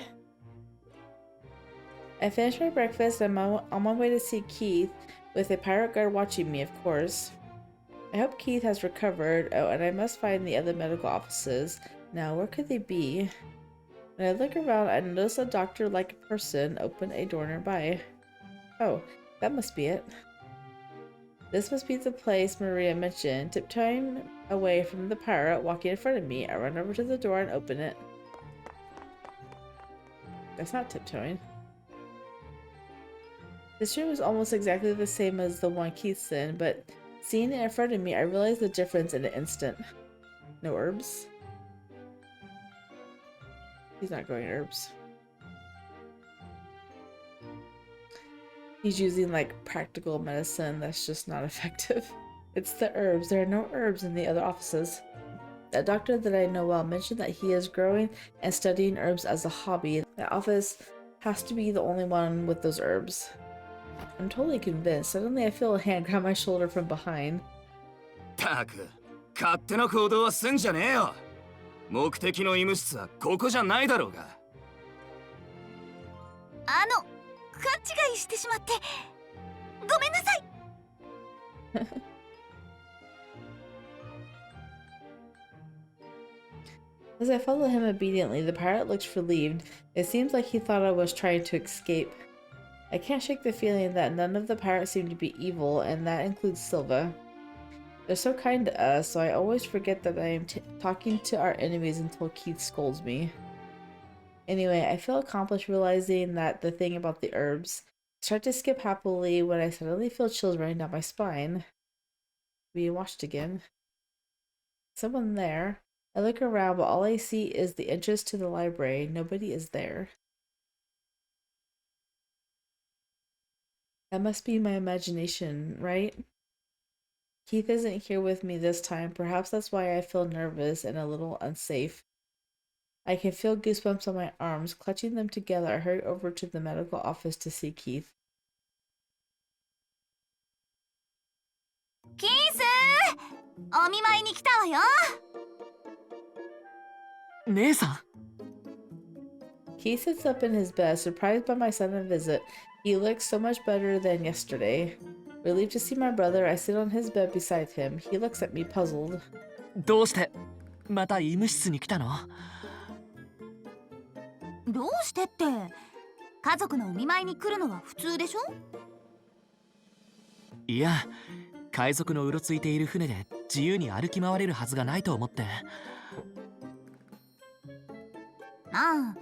I finish my breakfast and I'm on my way to see Keith, with a pirate guard watching me, of course. I hope Keith has recovered. Oh, and I must find the other medical offices. Now, where could they be? When I look around, I notice a doctor-like person open a door nearby. Oh, that must be it. This must be the place Maria mentioned. Tiptoeing away from the pirate walking in front of me, I run over to the door and open it. That's not tiptoeing. This room is almost exactly the same as the one Keith's in, but seeing it in front of me, I realized the difference in an instant. No herbs. He's not growing herbs. He's using like practical medicine that's just not effective. It's the herbs. There are no herbs in the other offices. A doctor that I know well mentioned that he is growing and studying herbs as a hobby. The office has to be the only one with those herbs. I'm totally convinced. Suddenly I feel a hand grab my shoulder from behind. たく、勝手な行動はすんじゃねえよ。目的の医務室はここじゃないだろうが。勘違いしてしまってごめんなさい。As I follow him obediently, the pirate looks relieved. It seems like he thought I was trying to escape. I can't shake the feeling that none of the pirates seem to be evil, and that includes Silva. They're so kind to us, so I always forget that I am talking to our enemies until Keith scolds me. Anyway, I feel accomplished realizing that the thing about the herbs. Start to skip happily when I suddenly feel chills running down my spine. Being watched again. Someone there. I look around, but all I see is the entrance to the library. Nobody is there. That must be my imagination, right? Keith isn't here with me this time. Perhaps that's why I feel nervous and a little unsafe. I can feel goosebumps on my arms. Clutching them together, I hurry over to the medical office to see Keith. キースお見舞いに来たわよ。姉さん。 Keith sits up in his bed, surprised by my sudden visit. He looks so much better than yesterday. Relieved to see my brother, I sit on his bed beside him. He looks at me puzzled. どうしてまた医務室に来たの？どうしてって家族のお見舞いに来るのは普通でしょ？いや、海賊のうろついている船で自由に歩き回れるはずがないと思って。ああ、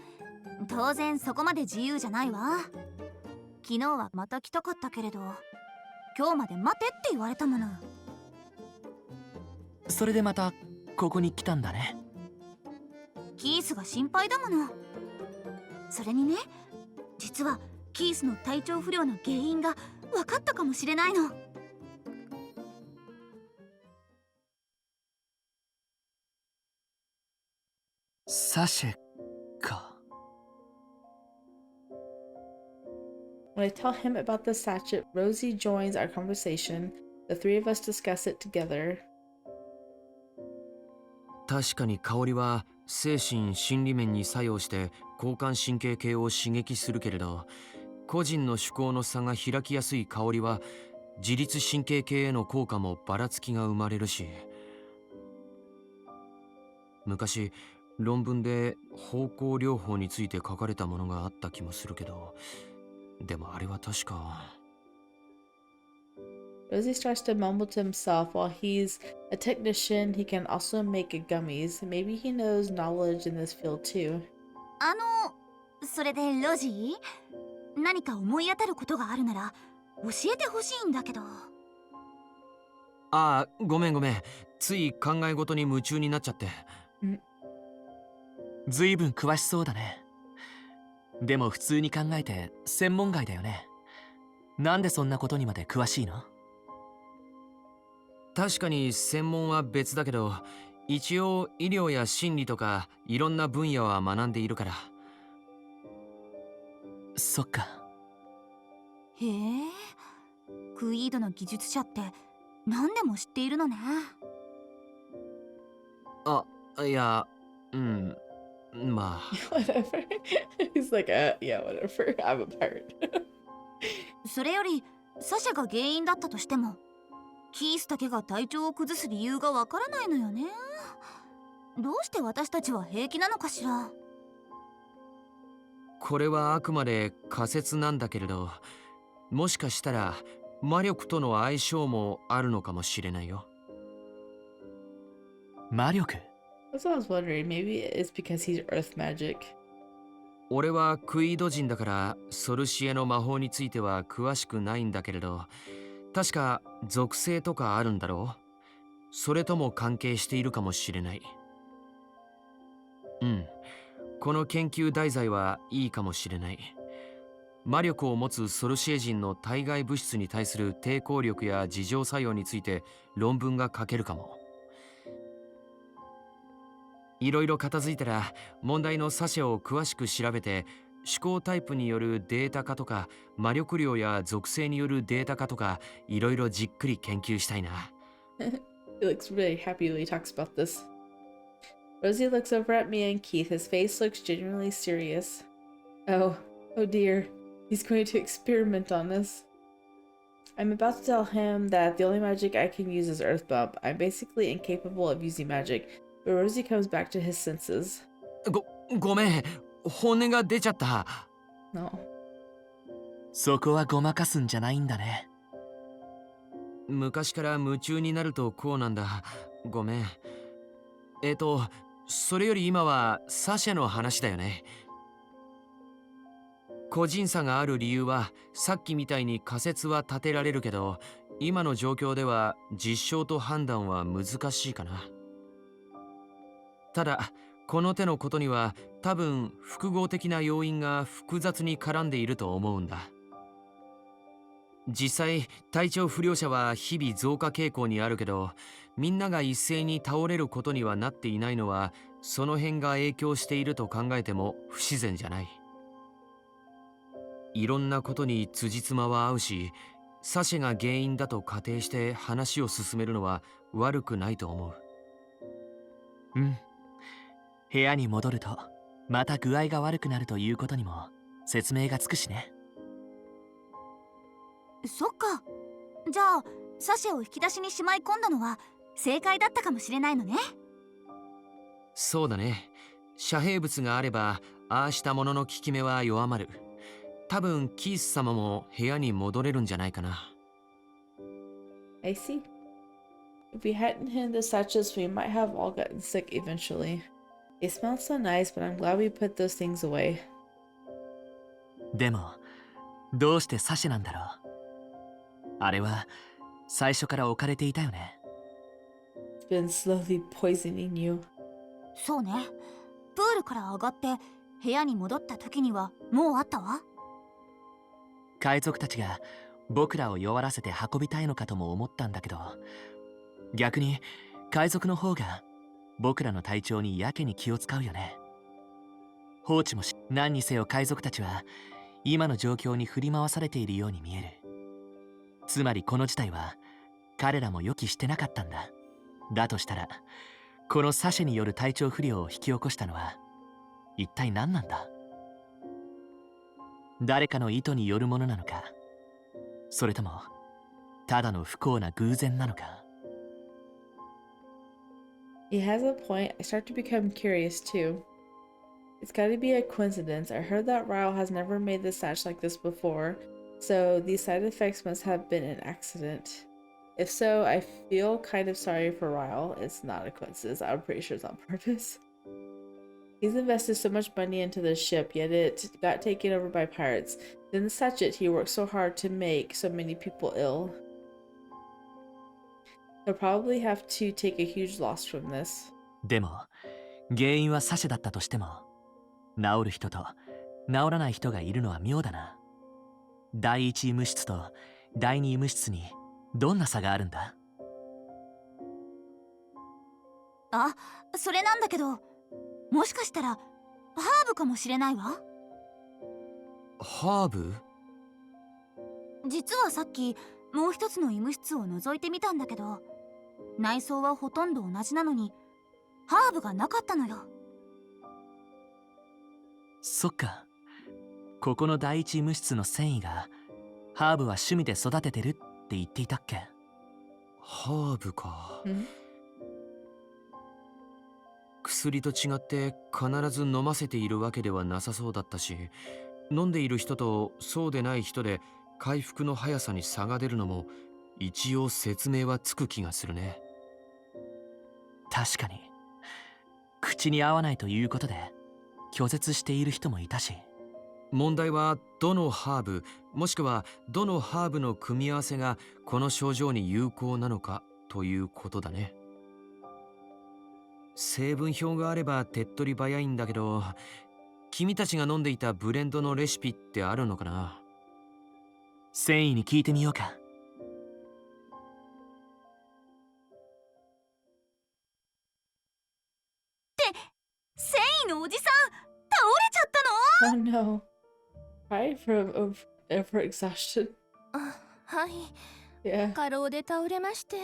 当然そこまで自由じゃないわ。昨日はまた来たかったけれど、今日まで待てって言われたもの。それでまたここに来たんだね。キースが心配だもの。それにね、実はキースの体調不良の原因が分かったかもしれないの。サシェか。When I tell him about the sachet, Rosie joins our conversation. The three of us discuss it together. 確かに香りは精神心理面に作用して交感神経系を刺激するけれど、個人の趣向の差が開きやすい香りは自律神経系への効果もばらつきが生まれるし、昔論文で芳香療法について書かれたものがあった気もするけど、でもあれは確か。Rosie starts to mumble to himself. While he's a technician, he can also make gummies. Maybe he knows knowledge in this field too. それでロジー、何か思い当たることがあるなら教えてほしいんだけど。ああ、ごめん。つい考え事に夢中になっちゃって。ずいぶん詳しそうだね。でも普通に考えて専門外だよね。なんでそんなことにまで詳しいの？確かに専門は別だけど、一応医療や心理とかいろんな分野は学んでいるから。そっか。へえ、クイードの技術者って何でも知っているのね。あ、いや、まあ。Whatever. He's like, yeah, whatever. I'm a pirate. それよりサシャが原因だったとしても、キースだけが体調を崩す理由がわからないのよね。どうして私たちは平気なのかしら。これはあくまで仮説なんだけれど、もしかしたら魔力との相性もあるのかもしれないよ。魔力？ That's what I was wondering. Maybe it's because he's earth magic. 俺はクイード人だからソルシエの魔法については詳しくないんだけれど、確か属性とかあるんだろう。それとも関係しているかもしれない。この研究題材はいいかもしれない。魔力を持つソルシエ人の体外物質に対する抵抗力や自浄作用について論文が書けるかも。いろいろ片付いたら問題のサシェを詳しく調べて、思考タイプによるデータ化とか魔力量や属性によるデータ化とかいろいろじっくり研究したいな。He looks really happy when he talks about this. Rosie looks over at me and Keith. His face looks genuinely serious. Oh dear. He's going to experiment on us. I'm about to tell him that the only magic I can use is Earth Bump. I'm basically incapable of using magic. But Rosie comes back to his senses. ごめん、本音が出ちゃった。No. そこはごまかすんじゃないんだね。昔から夢中になるとこうなんだ。ごめん。それより今はサシェの話だよね。個人差がある理由はさっきみたいに仮説は立てられるけど、今の状況では実証と判断は難しいかな。ただこの手のことには多分複合的な要因が複雑に絡んでいると思うんだ。実際体調不良者は日々増加傾向にあるけど、みんなが一斉に倒れることにはなっていないのはその辺が影響していると考えても不自然じゃない。いろんなことに辻褄は合うし、サシェが原因だと仮定して話を進めるのは悪くないと思う。うん。部屋に戻るとまた具合が悪くなるということにも説明がつくしね。そっか。じゃあサシェを引き出しにしまい込んだのは正解だったかもしれないのね。そうだね。遮蔽物があればああしたものの効き目は弱まる。多分キース様も部屋に戻れるんじゃないかな。I see. If we hadn't hidden the sachets, we might have all gotten sick eventually. They smell so nice, but I'm glad we put those things away. でもどうしてサシェなんだろう。あれは最初から置かれていたよね。It's been slowly poisoning you. そうね。プールから上がって部屋に戻った時にはもうあったわ。海賊たちが僕らを弱らせて運びたいのかとも思ったんだけど、逆に海賊の方が僕らの体調にやけに気を使うよね。放置もし、何にせよ海賊たちは今の状況に振り回されているように見える。つまりこの事態は彼らも予期してなかったんだ。だとしたらこのサシェによる体調不良を引き起こしたのは一体何なんだ。誰かの意図によるものなのか、それともただの不幸な偶然なのか。He has a point. I start to become curious too. It's gotta be a coincidence. I heard that Ryle has never made the satch like this before, so these side effects must have been an accident. If so, I feel kind of sorry for Ryle. It's not a coincidence. I'm pretty sure it's on purpose. He's invested so much money into this ship, yet it got taken over by pirates. Then the sachet he worked so hard to make so many people ill. He'll probably have to take a huge loss from this. でも原因はサシェだったとしても、治る人と治らない人がいるのは妙だな。第一医務室と第二医務室にどんな差があるんだ？あ、それなんだけど、もしかしたらハーブかもしれないわ。ハーブ？実はさっきもう一つの医務室を覗いてみたんだけど、内装はほとんど同じなのにハーブがなかったのよ。そっか。ここの第一医務室の繊維がハーブは趣味で育ててるって言っていたっけ？ハーブか。薬と違って必ず飲ませているわけではなさそうだったし、飲んでいる人とそうでない人で回復の速さに差が出るのも一応説明はつく気がするね。確かに口に合わないということで拒絶している人もいたし。問題はどのハーブもしくはどのハーブの組み合わせがこの症状に有効なのかということだね。成分表があれば手っ取り早いんだけど、君たちが飲んでいたブレンドのレシピってあるのかな？繊維に聞いてみようか。って繊維のおじさん倒れちゃったの？ Oh no. Probably from overexhaustion. はい。Yeah. 過労で倒れまして。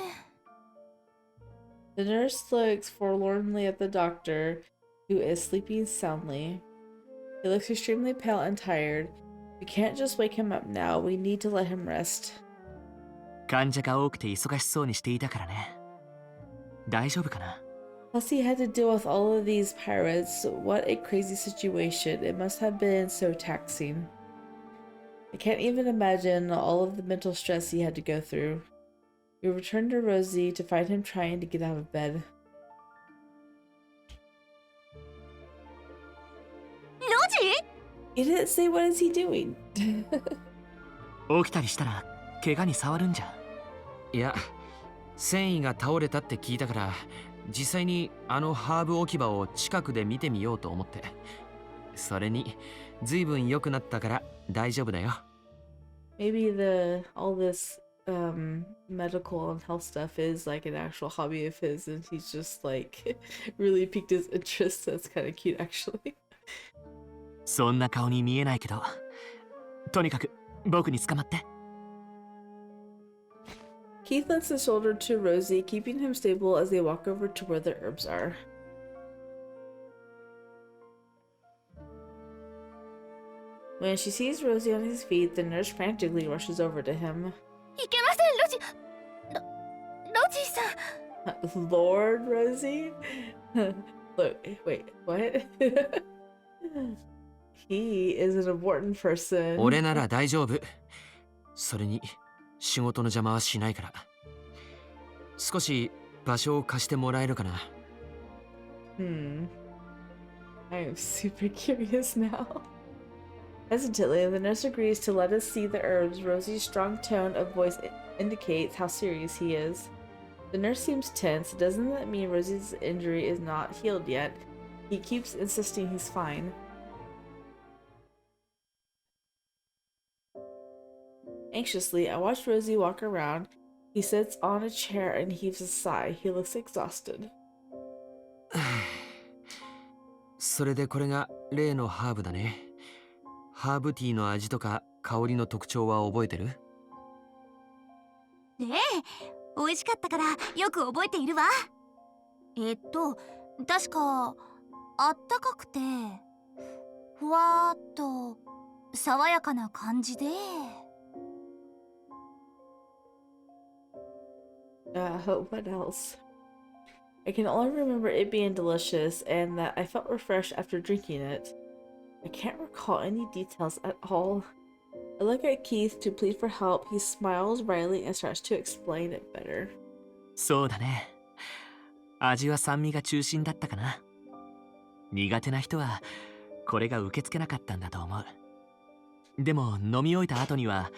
The nurse looks forlornly at the doctor, who is sleeping soundly. He looks extremely pale and tired. We can't just wake him up now. We need to let him rest. 患者が多くて忙しそうにしていたからね。大丈夫かな？ Plus, he had to deal with all of these pirates. What a crazy situation. It must have been so taxing. I can't even imagine all of the mental stress he had to go through. We returned to Rosie to find him trying to get out of bed. ロジ？ He didn't say what is he doing. 起きたりしたら怪我に触るんじゃ。いや、繊維が倒れたって聞いたから、実際にあのハーブ置き場を近くで見てみようと思って。それに、随分良くなったから大丈夫だよ。Maybe all this medical and health stuff is like an actual hobby of his, and he's just like really piqued his interest. That's kind of cute, actually. そんな顔に見えないけど、とにかく僕に捕まって。Keith lends his shoulder to Rosie, keeping him stable as they walk over to where the herbs are. When she sees Rosie on his feet, the nurse frantically rushes over to him. いけません、ロジーさん。Lord Rosie? Look, wait, what? He is an important person. 俺なら大丈夫。それに仕事の邪魔はしないから。少し場所を貸してもらえるかな。I am super curious now. Hesitantly, the nurse agrees to let us see the herbs. Rosie's strong tone of voice indicates how serious he is. The nurse seems tense. Doesn't that mean Rosie's injury is not healed yet? He keeps insisting he's fine. Anxiously, I watch Rosie walk around. He sits on a chair and heaves a sigh. He looks exhausted. それでこれが例のハーブだね。ハーブティーの味とか香りの特徴は覚えてる？ええ、美味しかったからよく覚えているわ。確かあったかくてふわーっと爽やかな感じで。What else? I can only remember it being delicious and that I felt refreshed after drinking it. I can't recall any details at all. I look at Keith to plead for help. He smiles wryly and starts to explain it better. そうだね。味は酸味が中心だったかな。苦手な人はこれが受け付けなかったんだと思う。でも飲み終えた後には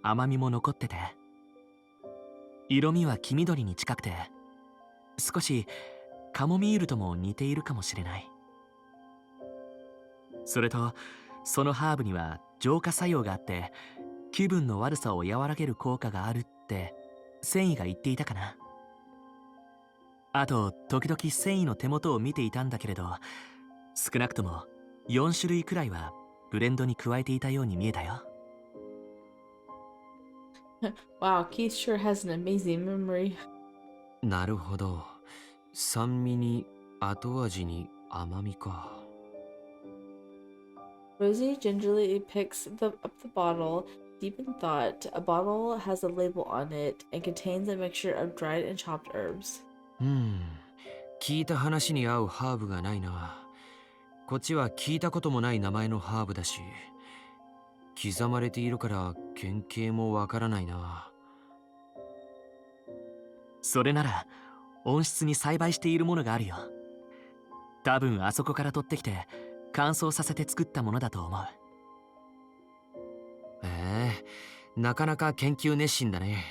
甘みも残ってて、色味は黄緑に近くて、少しカモミールとも似ているかもしれない。それとそのハーブには浄化作用があって気分の悪さを和らげる効果があるって繊維が言っていたかな。あと時々繊維の手元を見ていたんだけれど、少なくとも4種類くらいはブレンドに加えていたように見えたよ。Wow, Keith sure has an amazing memory. なるほど。酸味に後味に甘みか。Rosie gingerly picks up the bottle. Deep in thought, a bottle has a label on it and contains a mixture of dried and chopped herbs. 聞いた話に合うハーブがないな。こっちは聞いたこともない名前のハーブだし、刻まれているから原型もわからないな。それなら温室に栽培しているものがあるよ。多分あそこから取ってきて乾燥させて作ったものだと思う。なかなか研究熱心だね。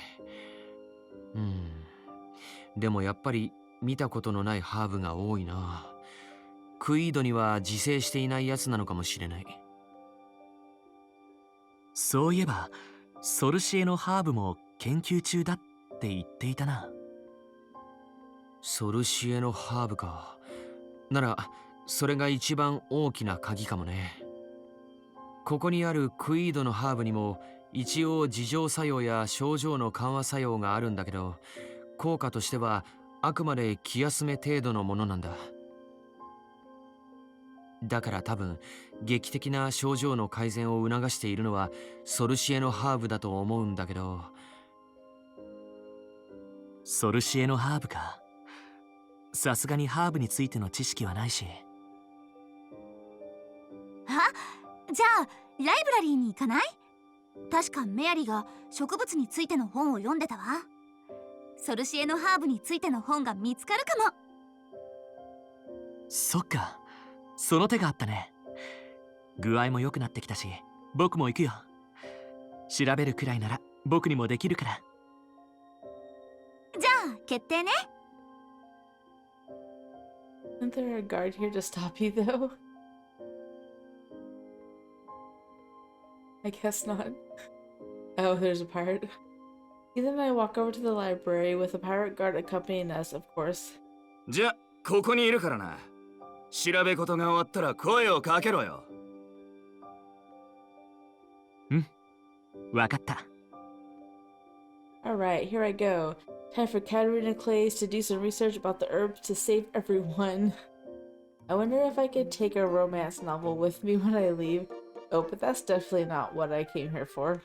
でもやっぱり見たことのないハーブが多いな。クイードには自生していないやつなのかもしれない。そういえばソルシエのハーブも研究中だって言っていたな。ソルシエのハーブか。ならそれが一番大きな鍵かもね。ここにあるクイードのハーブにも一応自浄作用や症状の緩和作用があるんだけど、効果としてはあくまで気休め程度のものなんだ。だから多分劇的な症状の改善を促しているのはソルシエのハーブだと思うんだけど。ソルシエのハーブか。さすがにハーブについての知識はないし。じゃあライブラリーに行かない？確かメアリが植物についての本を読んでたわ。ソルシエのハーブについての本が見つかるかも。そっか、その手があったね。具合も良くなってきたし、僕も行くよ。調べるくらいなら僕にもできるから。じゃあ決定ね。 Isn't there a guard here to stop you though? I guess not. Oh, there's a pirate. Ethan and I walk over to the library with a pirate guard accompanying us, of course. じゃ、ここにいるからな。調べ事が終わったら声をかけろよ。うん、わかった。Alright, here I go. Time for Katerina Clays to do some research about the herbs to save everyone. I wonder if I could take a romance novel with me when I leave. Oh, but that's definitely not what I came here for.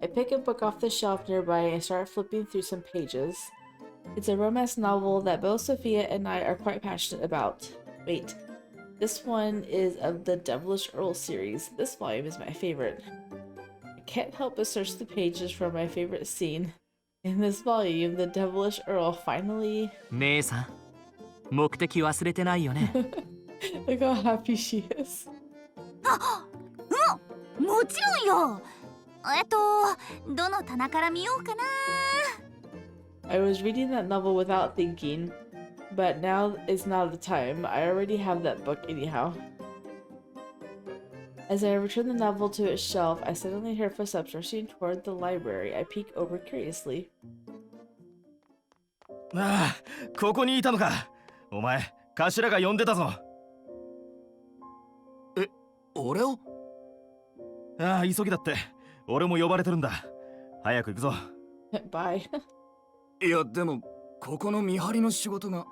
I pick a book off the shelf nearby and start flipping through some pages. It's a romance novel that both Sophia and I are quite passionate about. Wait, this one is of the Devilish Earl series. This volume is my favorite. I can't help but search the pages for my favorite scene. In this volume, the Devilish Earl finally... 姉さん、目的忘れてないよね。Look how happy she is. もちろんよ。どの棚から見ようかな。 I was reading that novel without thinking, but now is not the time. I already have that book anyhow. As I return the novel to its shelf, I suddenly hear footsteps rushing toward the library. I peek over curiously. ああ、ここにいたのか。お前、頭が呼んでたぞ。え、俺を？ああ、急ぎだって。俺も呼ばれてるんだ。早く行くぞ。Bye. いや、でも、ここの見張りの仕事が。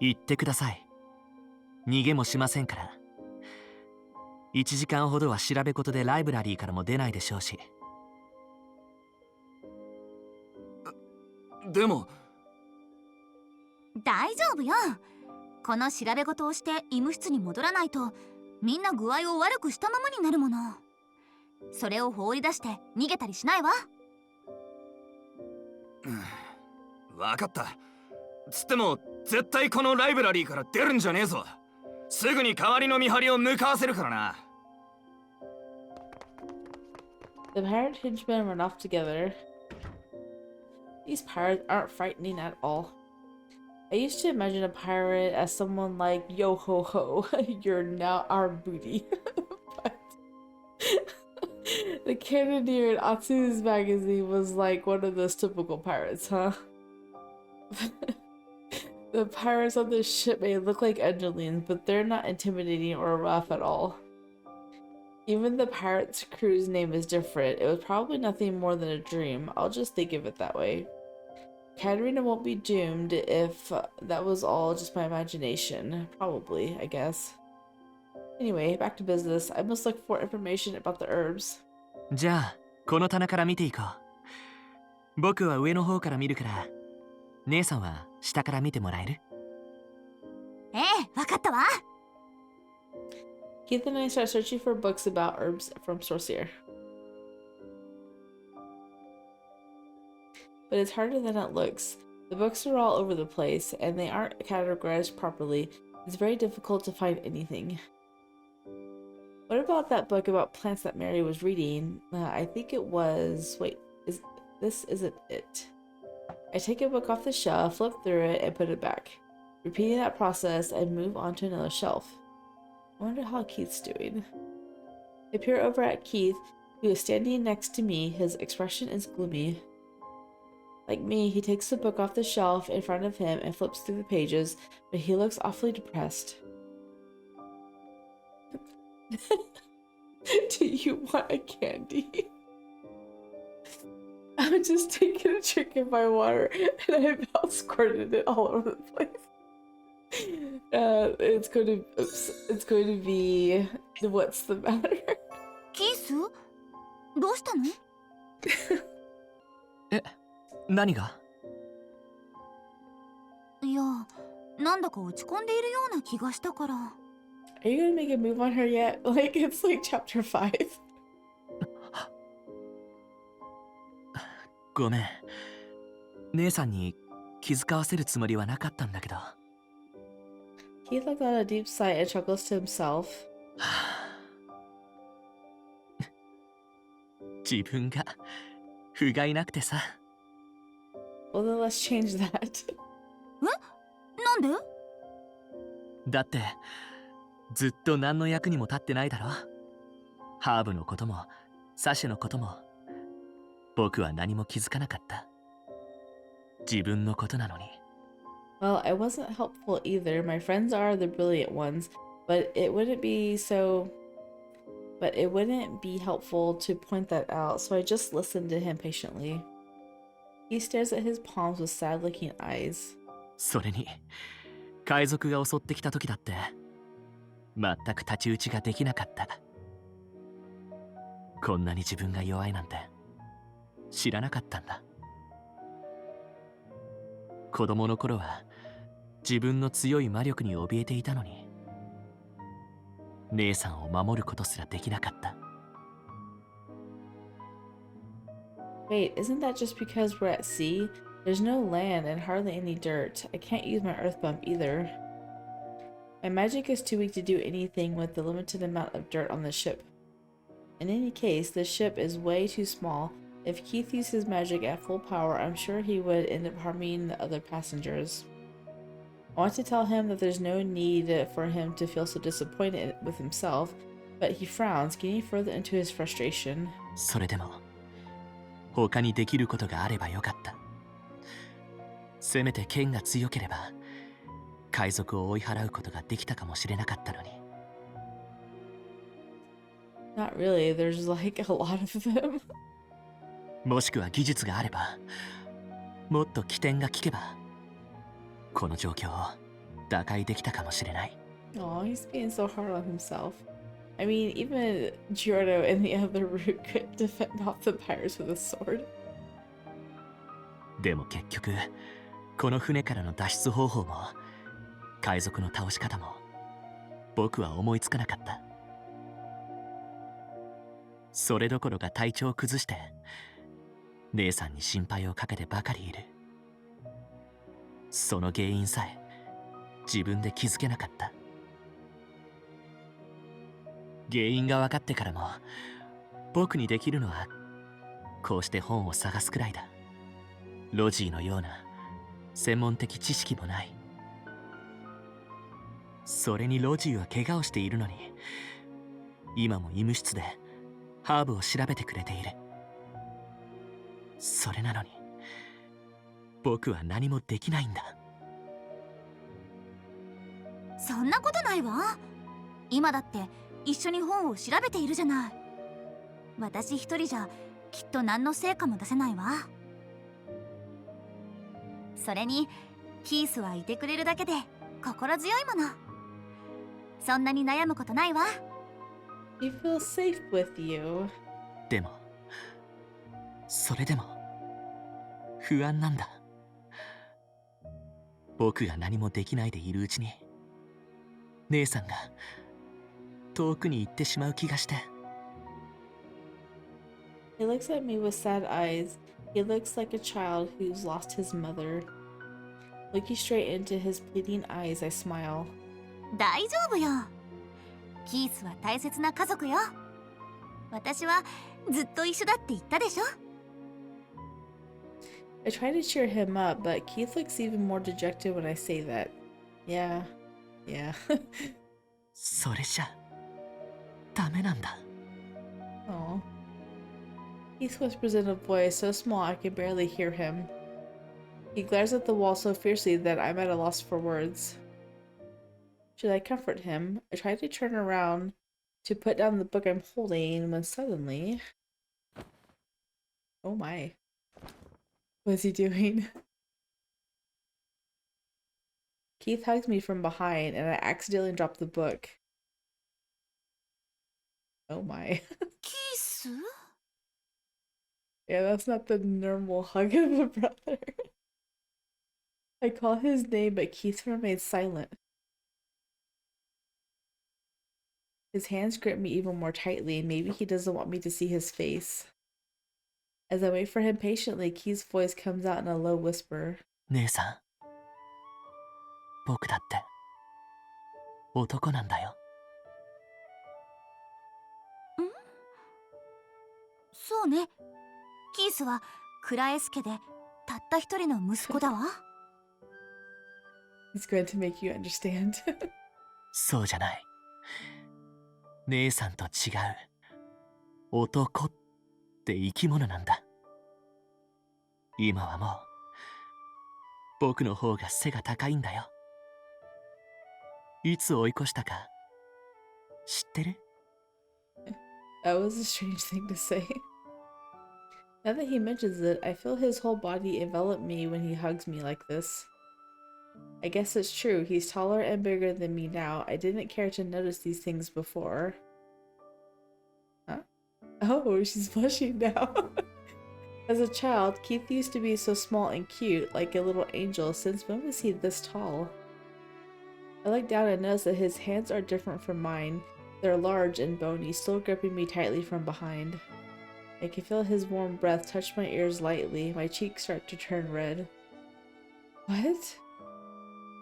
言ってください。逃げもしませんから。1時間ほどは調べ事でライブラリーからも出ないでしょうし。でも大丈夫よ。この調べ事をして医務室に戻らないとみんな具合を悪くしたままになるもの。それを放り出して逃げたりしないわ。わかった。つっても絶対このライブラリーから出るんじゃねえぞ。すぐに代わりの見張りを向かわせるからな。The pirate henchmen run off together. These pirates aren't frightening at all. I used to imagine a pirate as someone like, yo ho ho, you're now our booty. But the cannoneer in Atsu's magazine was like one of those typical pirates, huh? The pirates on this ship may look like Angelines, but they're not intimidating or rough at all. Even the pirate's crew's name is different. It was probably nothing more than a dream. I'll just think of it that way. Katerina won't be doomed if that was all just my imagination. Probably, I guess. Anyway, back to business. I must look for information about the herbs. じゃあ、この棚から見ていこう。僕は上の方から見るから、姉さんは下から見てもらえる？ええ、わかったわ。Keith and I start searching for books about herbs from Sorcier. But it's harder than it looks. The books are all over the place, and they aren't categorized properly. It's very difficult to find anything. What about that book about plants that Mary was reading? I think it was... Wait, this isn't it. I take a book off the shelf, flip through it, and put it back. Repeating that process, I move on to another shelf. I wonder how Keith's doing. I peer over at Keith, who is standing next to me. His expression is gloomy. Like me, he takes the book off the shelf in front of him and flips through the pages, but he looks awfully depressed. Do you want a candy? I'm just taking a drink of my water and I've now squirted it all over the place. It's going to be... What's the matter? キース？どうしたの？え、何が？いや、なんだか落ち込んでいるような気がしたから。Are you gonna make a move on her yet? Like, it's like chapter 5. ごめん。姉さんに気遣わせるつもりはなかったんだけど。Keith let out a deep sigh and chuckles to himself. 自分が不甲斐なくてさ。 Well, then let's change that. なんで？だってずっと何の役にも立ってないだろ。ハーブのこともサシェのことも僕は何も気づかなかった。自分のことなのに。 Well, I wasn't helpful either. My friends are the brilliant ones, but it wouldn't be helpful to point that out, so I just listened to him patiently. He stares at his palms with sad-looking eyes. それに海賊が襲ってきた時だって全く太刀打ちができなかった。こんなに自分が弱いなんて知らなかったんだ。子供の頃は自分の強い魔力に怯えていたのに、姉さんを守ることすらできなかった。 Wait, isn't that just because we're at sea? There's no land and hardly any dirt. I can't use my earth bump either. My magic is too weak to do anything with the limited amount of dirt on the ship. In any case, the ship is way too small. If Keith used his magic at full power, I'm sure he would end up harming the other passengers. I want to tell him that there's no need for him to feel so disappointed with himself, but he frowns, getting further into his frustration. それでも他にできることがあればよかった。せめて剣が強ければ海賊を追い払うことができたかもしれなかったのに。 Not really, there's like a lot of them. もしくは技術があれば、もっと起点が効けばこの状況を打開できたかもしれない。 Aw, he's being so hard on himself. I mean, even Giordo and the other root could defend off the pirates with a sword. でも結局この船からの脱出方法も海賊の倒し方も僕は思いつかなかった。それどころか体調を崩して姉さんに心配をかけてばかりいる。その原因さえ自分で気づけなかった。原因が分かってからも僕にできるのはこうして本を探すくらいだ。ロジーのような専門的知識もない。それにロジーは怪我をしているのに今も医務室でハーブを調べてくれている。それなのに僕は何もできないんだ。そんなことないわ。今だって一緒に本を調べているじゃない。私一人じゃきっと何の成果も出せないわ。それにキースはいてくれるだけで心強いもの。そんなに悩むことないわ。 He feels safe with you. でもそれでも不安なんだ。僕が何もできないでいるうちに姉さんが遠くに行ってしまう気がして。 He looks at me with sad eyes. He looks like a child who's lost his mother. Looking straight into his pleading eyes, I smile. 大丈夫よ。キースは大切な家族よ。私はずっと一緒だって言ったでしょ。 I try to cheer him up, but Keith looks even more dejected when I say that. Yeah. それじゃダメなんだ。 Oh. Keith whispers in a voice so small I can barely hear him. He glares at the wall so fiercely that I'm at a loss for words. Should I comfort him? I try to turn around to put down the book I'm holding when suddenly... Oh my. What is he doing? Keith hugs me from behind and I accidentally drop the book. Oh my. キース？ Yeah, that's not the normal hug of a brother. I call his name, but Keith remains silent. His hands grip me even more tightly. Maybe he doesn't want me to see his face. As I wait for him patiently, Keith's voice comes out in a low whisper. 姉さん、僕だって男なんだよ。そうね。キースはクラエス家でたった一人の息子だわ。He's going to make you understand. そうじゃない。姉さんと違う。男って生き物なんだ。今はもう僕の方が背が高いんだよ。いつ追い越したか知ってる？ That was a strange thing to say. Now that he mentions it, I feel his whole body envelop me when he hugs me like this. I guess it's true, he's taller and bigger than me now. I didn't care to notice these things before. Huh? Oh, she's blushing now. As a child, Keith used to be so small and cute, like a little angel. Since when was he this tall? I look down and notice that his hands are different from mine. They're large and bony, still gripping me tightly from behind. I can feel his warm breath touch my ears lightly. My cheeks start to turn red. What?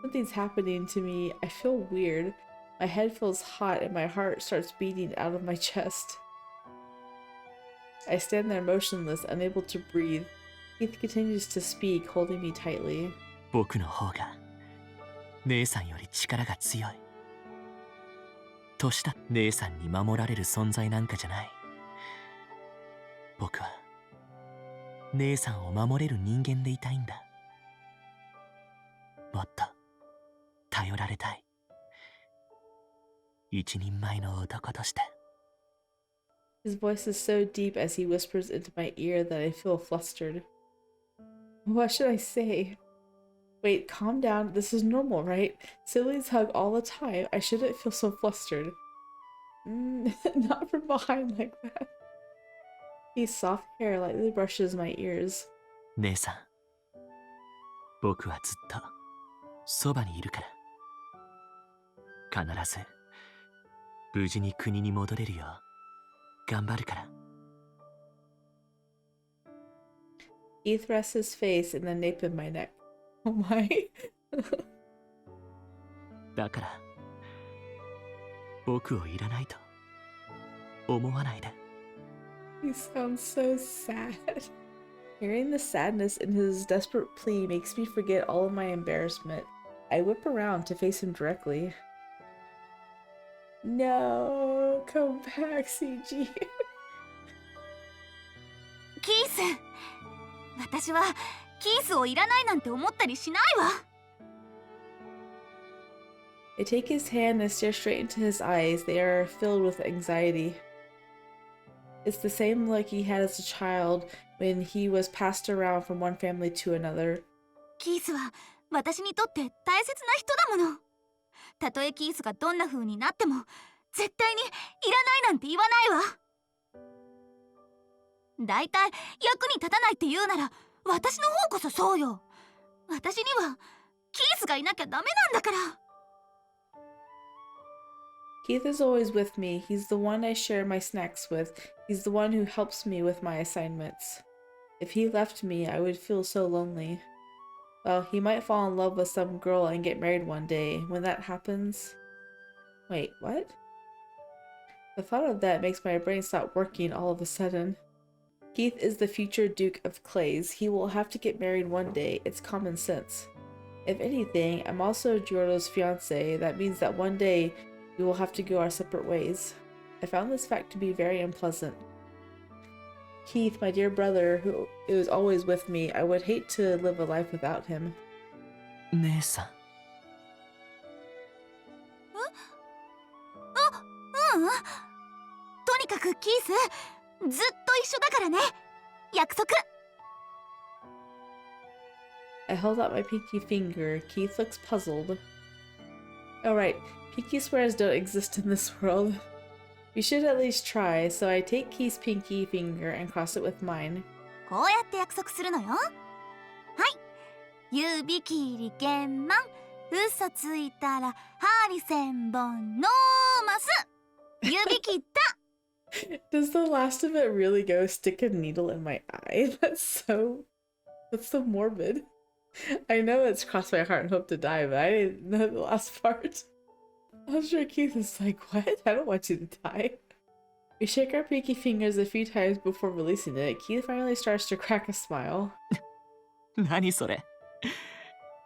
Something's happening to me. I feel weird. My head feels hot and my heart starts beating out of my chest. I stand there motionless, unable to breathe. Keith continues to speak, holding me tightly. 僕の方が姉さんより力が強い。年だ姉さんに守られる存在なんかじゃない。僕は姉さんを守れる人間でいたいんだ。もっと頼られたい。一人前の男として。His voice is so deep as he whispers into my ear that I feel flustered. What should I say? Wait, calm down. This is normal, right? Siblings hug all the time. I shouldn't feel so flustered. Not from behind like that. His soft hair lightly brushes my ears. 姉さん、僕はずっとそばにいるから。必ず無事に国に戻れるよう頑張るから。He thrusts his face in the nape of my neck. Oh my. だから僕をいらないと思わないで。He sounds so sad. Hearing the sadness in his desperate plea makes me forget all of my embarrassment. I whip around to face him directly. No, come back, CG. キース、私はキースをいらないなんて思ったりしないわ。I take his hand and stare straight into his eyes. They are filled with anxiety. It's the same look he had as a child when he was passed around from one family to another. キースは私にとって大切な人だもの。たとえキースがどんな風になっても絶対にいらないなんて言わないわ。だいたい役に立たないって言うなら私の方こそそうよ。私にはキースがいなきゃダメなんだから。Keith is always with me. He's the one I share my snacks with. He's the one who helps me with my assignments. If he left me, I would feel so lonely. Well, he might fall in love with some girl and get married one day. When that happens... Wait, what? The thought of that makes my brain stop working all of a sudden. Keith is the future Duke of Clays. He will have to get married one day. It's common sense. If anything, I'm also Giordo's fiancé. That means that one day we will have to go our separate ways. I found this fact to be very unpleasant. Keith, my dear brother, who is always with me, I would hate to live a life without him. 姉さん。うん。とにかくキース、ずっと一緒だからね。約束。I hold out my pinky finger. Keith looks puzzled. Alright, pinky swears don't exist in this world. We should at least try, so I take Keith's pinky finger and cross it with mine. こうやって約束するのよ。はい。指切り剣満、嘘ついたら針千本のます。指切った。Does the last of it really go stick a needle in my eye? That's so morbid. I know it's cross my heart and hope to die, but I didn't know the last part. I'm sure Keith is like, what? I don't want you to die. We shake our pinky fingers a few times before releasing it. Keith finally starts to crack a smile. 何それ。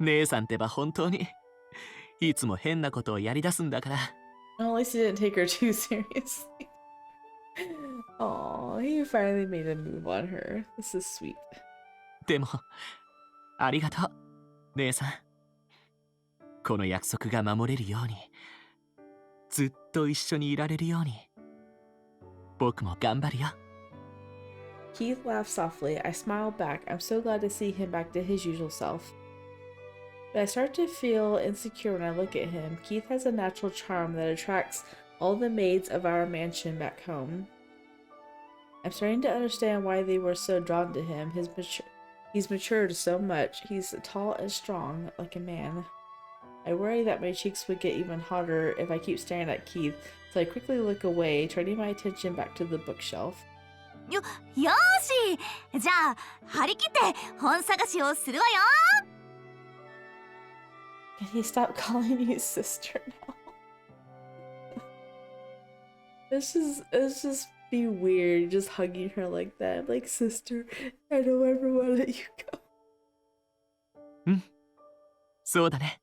姉さんってば本当にいつも変なことをやり出すんだから。Well, at least he didn't take her too seriously. Aw, he finally made a move on her. This is sweet. でも、ありがとう、姉さん。この約束が守れるように、ずっと一緒にいられるように、僕も頑張るよ。Keith laughs softly. I smile back. I'm so glad to see him back to his usual self. But I start to feel insecure when I look at him. Keith has a natural charm that attracts all the maids of our mansion back home. I'm starting to understand why they were so drawn to him. He's matured so much. He's tall and strong, like a man. I worry that my cheeks would get even hotter if I keep staring at Keith, so I quickly look away, turning my attention back to the bookshelf. よーし、じゃあ張り切って本探しをするわよ。 Can he stop calling you sister now? It's just be weird, just hugging her like that, like sister. I don't ever want to let you go. うん、そうだね。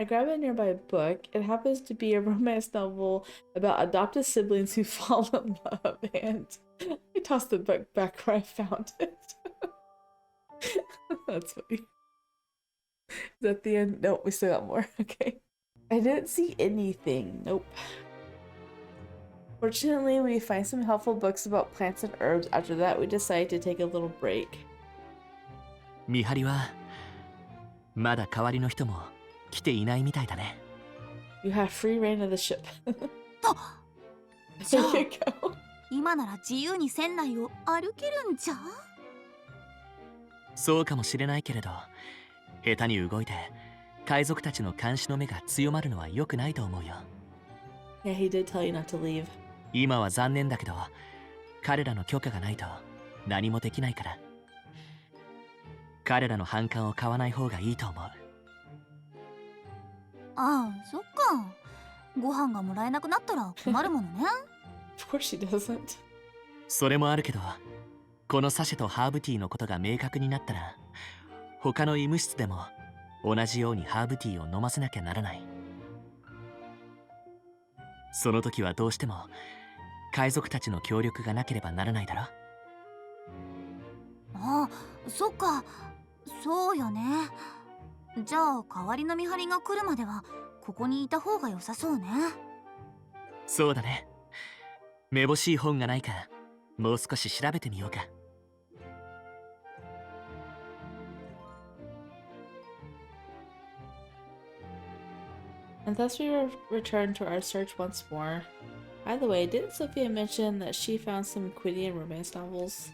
I grab a nearby book. It happens to be a romance novel about adopted siblings who fall in love, and I toss the book back where I found it. That's funny. Is that the end? Nope, we still got more. Okay. I didn't see anything. Nope. Fortunately, we find some helpful books about plants and herbs. After that, we decide to take a little break. 見張りはまだ代わりの人も来ていないみたいだね。You have free reign of the ship. じゃあ There you go. 今なら自由に船内を歩けるんじゃ。そうかもしれないけれど、下手に動いて海賊たちの監視の目が強まるのは良くないと思うよ。Yeah, he did tell you not to leave. 今は残念だけど、彼らの許可がないと何もできないから。彼らの反感を買わない方がいいと思う。ああ、そっか。ご飯がもらえなくなったら困るものね。Of course she doesn't. それもあるけど、このサシェとハーブティーのことが明確になったら、他の医務室でも同じようにハーブティーを飲ませなきゃならない。その時はどうしても海賊たちの協力がなければならないだろ。ああ、そっか。そうよね。じゃあ代わりの見張りが来るまではここにいた方が良さそうね。そうだね。めぼしい本がないかもう少し調べてみようか。And thus we return to our search once more. By the way, didn't Sophia mention that she found some Quidian romance novels?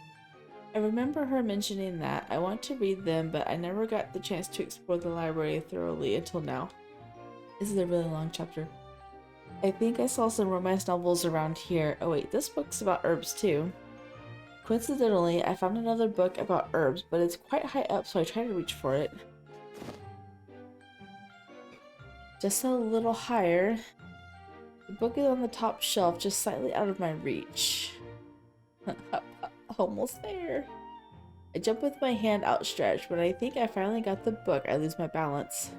I remember her mentioning that. I want to read them, but I never got the chance to explore the library thoroughly until now. This is a really long chapter. I think I saw some romance novels around here. Oh wait, this book's about herbs too. Coincidentally, I found another book about herbs, but it's quite high up, so I try to reach for it. Just a little higher. The book is on the top shelf, just slightly out of my reach. Almost there. I jump with my hand outstretched. When I think I finally got the book, I lose my balance.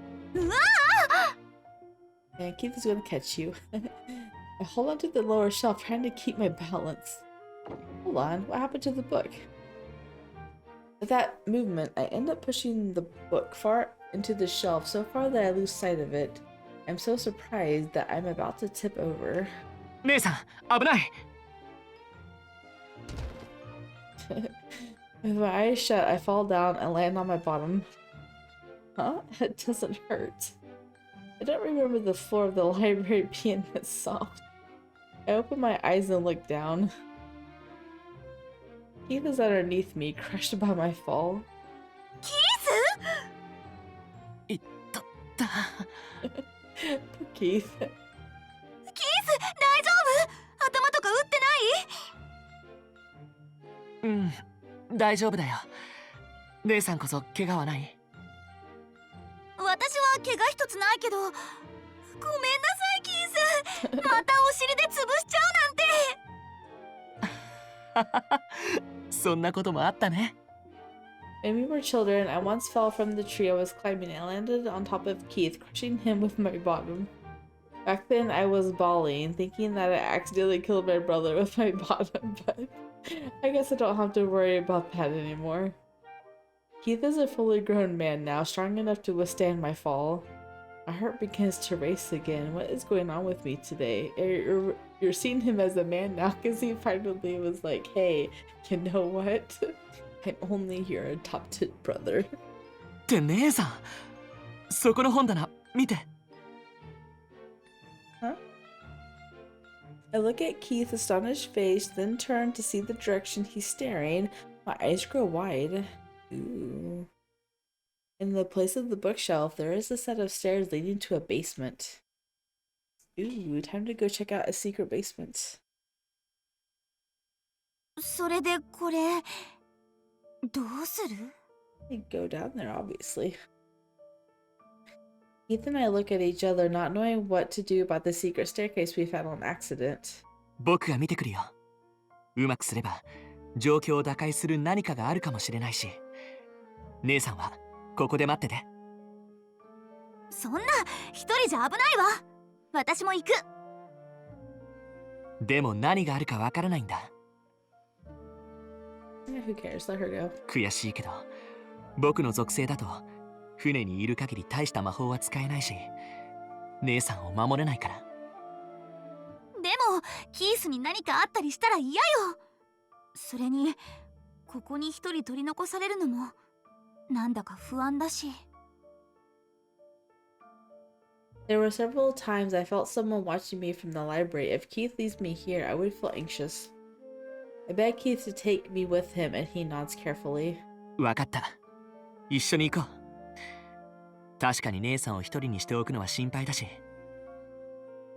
And Keith is gonna catch you. I hold onto the lower shelf, trying to keep my balance. Hold on, what happened to the book? With that movement, I end up pushing the book far into the shelf, so far that I lose sight of it. I'm so surprised that I'm about to tip over. 姉さん、危ない。With my eyes shut, I fall down and land on my bottom. Huh? It doesn't hurt. I don't remember the floor of the library being this soft. I open my eyes and look down. Keith is underneath me, crushed by my fall. Keith? いったった。Poor Keith. Keith, 大丈夫？頭とか打ってない？うん、大丈夫だよ。姉さんこそ怪我はない？私は怪我一つないけど、ごめんなさいキース。またお尻で潰しちゃうなんて。そんなこともあったね。When we were children, I once fell from the tree I was climbing and landed on top of Keith, crushing him with my bottom. Back then, I was bawling, thinking that I accidentally killed my brother with my bottom, but I guess I don't have to worry about that anymore. Keith is a fully grown man now, strong enough to withstand my fall. My heart begins to race again. What is going on with me today? You're seeing him as a man now because he finally was like, hey, you know what? I'm only your adopted brother. って姉さん、そこの本棚見て。Huh? I look at Keith's astonished face, then turn to see the direction he's staring. My eyes grow wide. Ooh. In the place of the bookshelf, there is a set of stairs leading to a basement. Ooh, time to go check out a secret basement. それでこれどうする？ I go down there, obviously. Keith and I look at each other, not knowing what to do about the secret staircase we found on accident. 僕が見てくるよ。うまくすれば状況を打開する何かがあるかもしれないし、姉さんはここで待ってて。そんな一人じゃ危ないわ。私も行く。でも何があるかわからないんだ。Who cares? Let her go. 悔しいけど、僕の属性だと船にいる限り大した魔法は使えないし、姉さんを守れないから。でもキースに何かあったりしたら嫌よ。それにここに一人取り残されるのもなんだか不安だし。There were several times I felt someone watching me from the library. If Keith leaves me here, I would feel anxious. I beg Keith to take me with him, and he nods carefully. わかった。一緒に行こう。確かに姉さんを一人にしておくのは心配だし。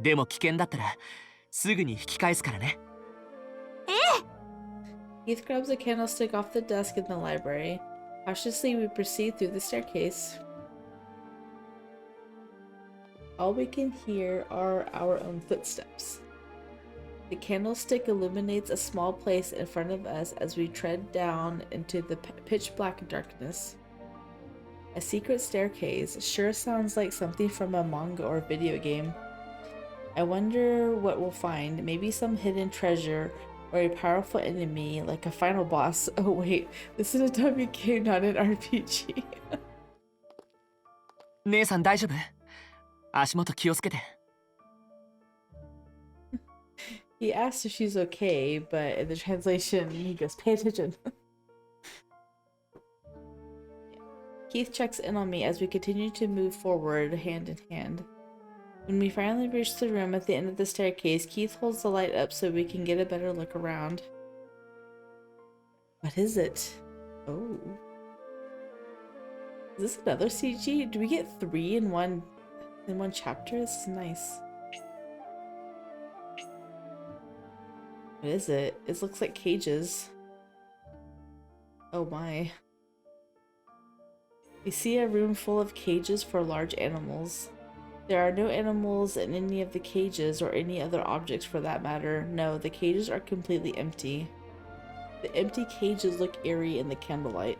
でも危険だったらすぐに引き返すからね。Keith grabs a candlestick off the desk in the library. Cautiously, we proceed through the staircase. All we can hear are our own footsteps. The candlestick illuminates a small place in front of us as we tread down into the pitch black darkness. A secret staircase sure sounds like something from a manga or video game. I wonder what we'll find. Maybe some hidden treasure or a powerful enemy like a final boss. Oh wait, this is a WK, not an RPG. 姉さん大丈夫？足元気をつけて。He asks if she's okay, but in the translation, he goes, pay attention. Keith checks in on me as we continue to move forward, hand in hand. When we finally reach the room at the end of the staircase, Keith holds the light up so we can get a better look around. What is it? Oh. Is this another CG? Do we get 3 in one chapter? This is nice. What is it? It looks like cages. Oh my. We see a room full of cages for large animals. There are no animals in any of the cages or any other objects for that matter. No, the cages are completely empty. The empty cages look eerie in the candlelight.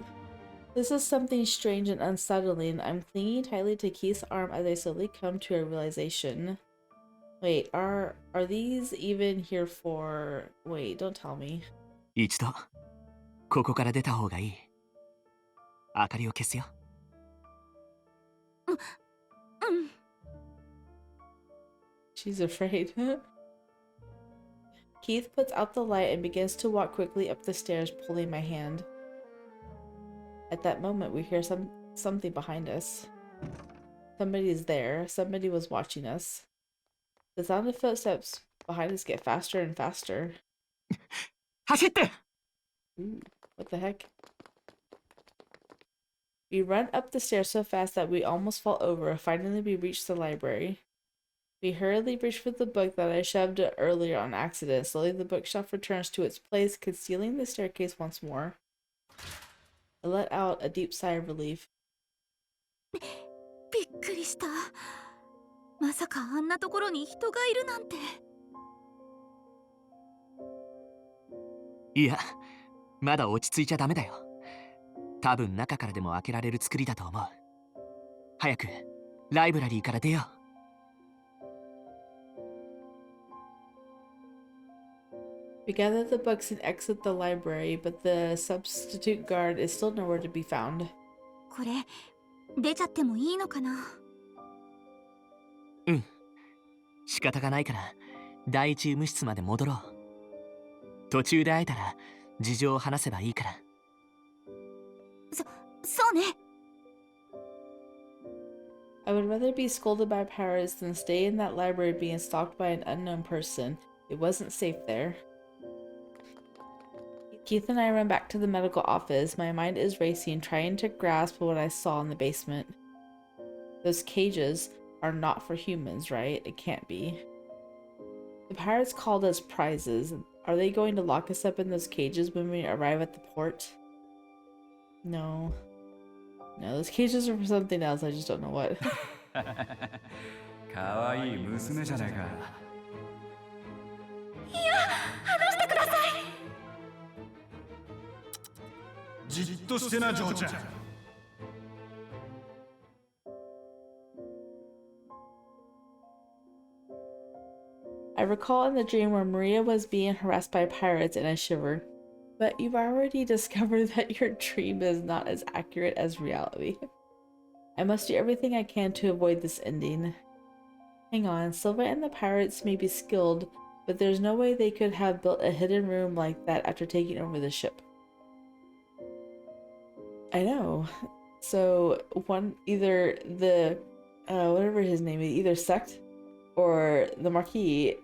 This is something strange and unsettling. I'm clinging tightly to Keith's arm as I slowly come to a realization. Wait, are these even here for... Wait, don't tell me. 一度ここから出た方がいい。明かりを消すよ。She's afraid. Keith puts out the light and begins to walk quickly up the stairs, pulling my hand. At that moment, we hear something behind us. Somebody is there. Somebody was watching us. The sound of footsteps behind us get faster and faster. 走って! Ooh, what the heck? We run up the stairs so fast that we almost fall over. Finally, we reach the library. We hurriedly reach for the book that I shoved earlier on accident. Slowly, the bookshelf returns to its place, concealing the staircase once more. I let out a deep sigh of relief. びっくりした。まさかあんなところに人がいるなんて。いや、まだ落ち着いちゃダメだよ。多分中からでも開けられる作りだと思う。早くライブラリーから出よう。We gather the books and exit the library, but the substitute guard is still nowhere to be found. これ出ちゃってもいいのかな。うん、仕方がないから第一医務室まで戻ろう。途中で会えたら事情を話せばいいから。そうね。I would rather be scolded by pirates than stay in that library being stalked by an unknown person. It wasn't safe there. Keith and I run back to the medical office. My mind is racing, trying to grasp what I saw in the basement. Those cages are not for humans, right? It can't be. The pirates called us prizes. Are they going to lock us up in those cages when we arrive at the port? No. No, those cages are for something else. I just don't know what. かわいい娘じゃないか。いや、話してください。じっとしてな、ジョーちゃん。I recall in the dream where Maria was being harassed by pirates and I shiver. But you've already discovered that your dream is not as accurate as reality. I must do everything I can to avoid this ending. Hang on, Silva and the pirates may be skilled, but there's no way they could have built a hidden room like that after taking over the ship. I know. So either the whatever his name is, either sect or the Marquis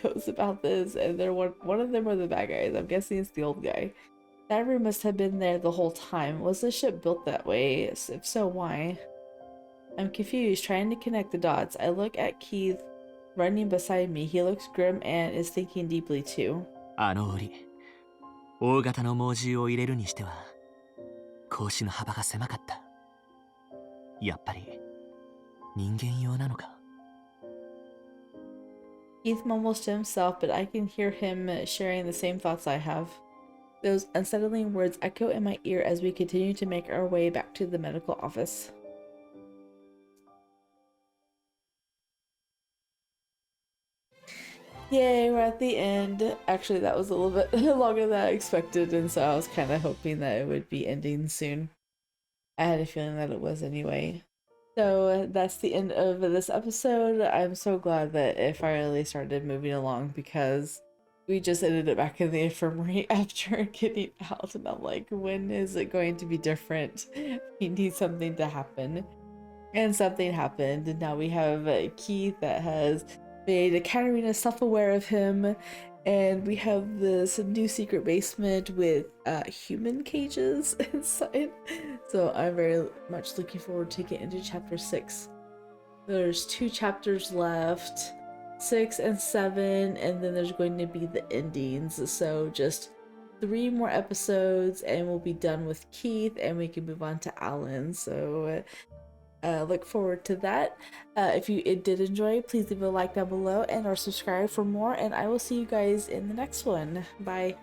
knows about this, and they're one of them are the bad guys. I'm guessing it's the old guy. That room must have been there the whole time. Was the ship built that way? If so, why? I'm confused, trying to connect the dots. I look at Keith running beside me. He looks grim and is thinking deeply too. あの檻、大型の猛獣を入れるにしては格子の幅が狭かった。やっぱり人間用なのか。Keith mumbles to himself, but I can hear him sharing the same thoughts I have. Those unsettling words echo in my ear as we continue to make our way back to the medical office. Yay, we're at the end. Actually, that was a little bit longer than I expected, and so I was kind of hoping that it would be ending soon. I had a feeling that it was anyway. So that's the end of this episode. I'm so glad that it finally started moving along because we just ended up back in the infirmary after getting out, and I'm like, when is it going to be different? We need something to happen. And something happened, and now we have Keith that has made Katarina self-aware of him, and we have this new secret basement with human cages inside. So I'm very much looking forward to get into chapter 6. There's 2 chapters left, 6 and 7, and then there's going to be the endings. So just 3 more episodes and we'll be done with Keith and we can move on to Alan. So look forward to that. If you did enjoy, please leave a like down below and or subscribe for more, and I will see you guys in the next one. Bye.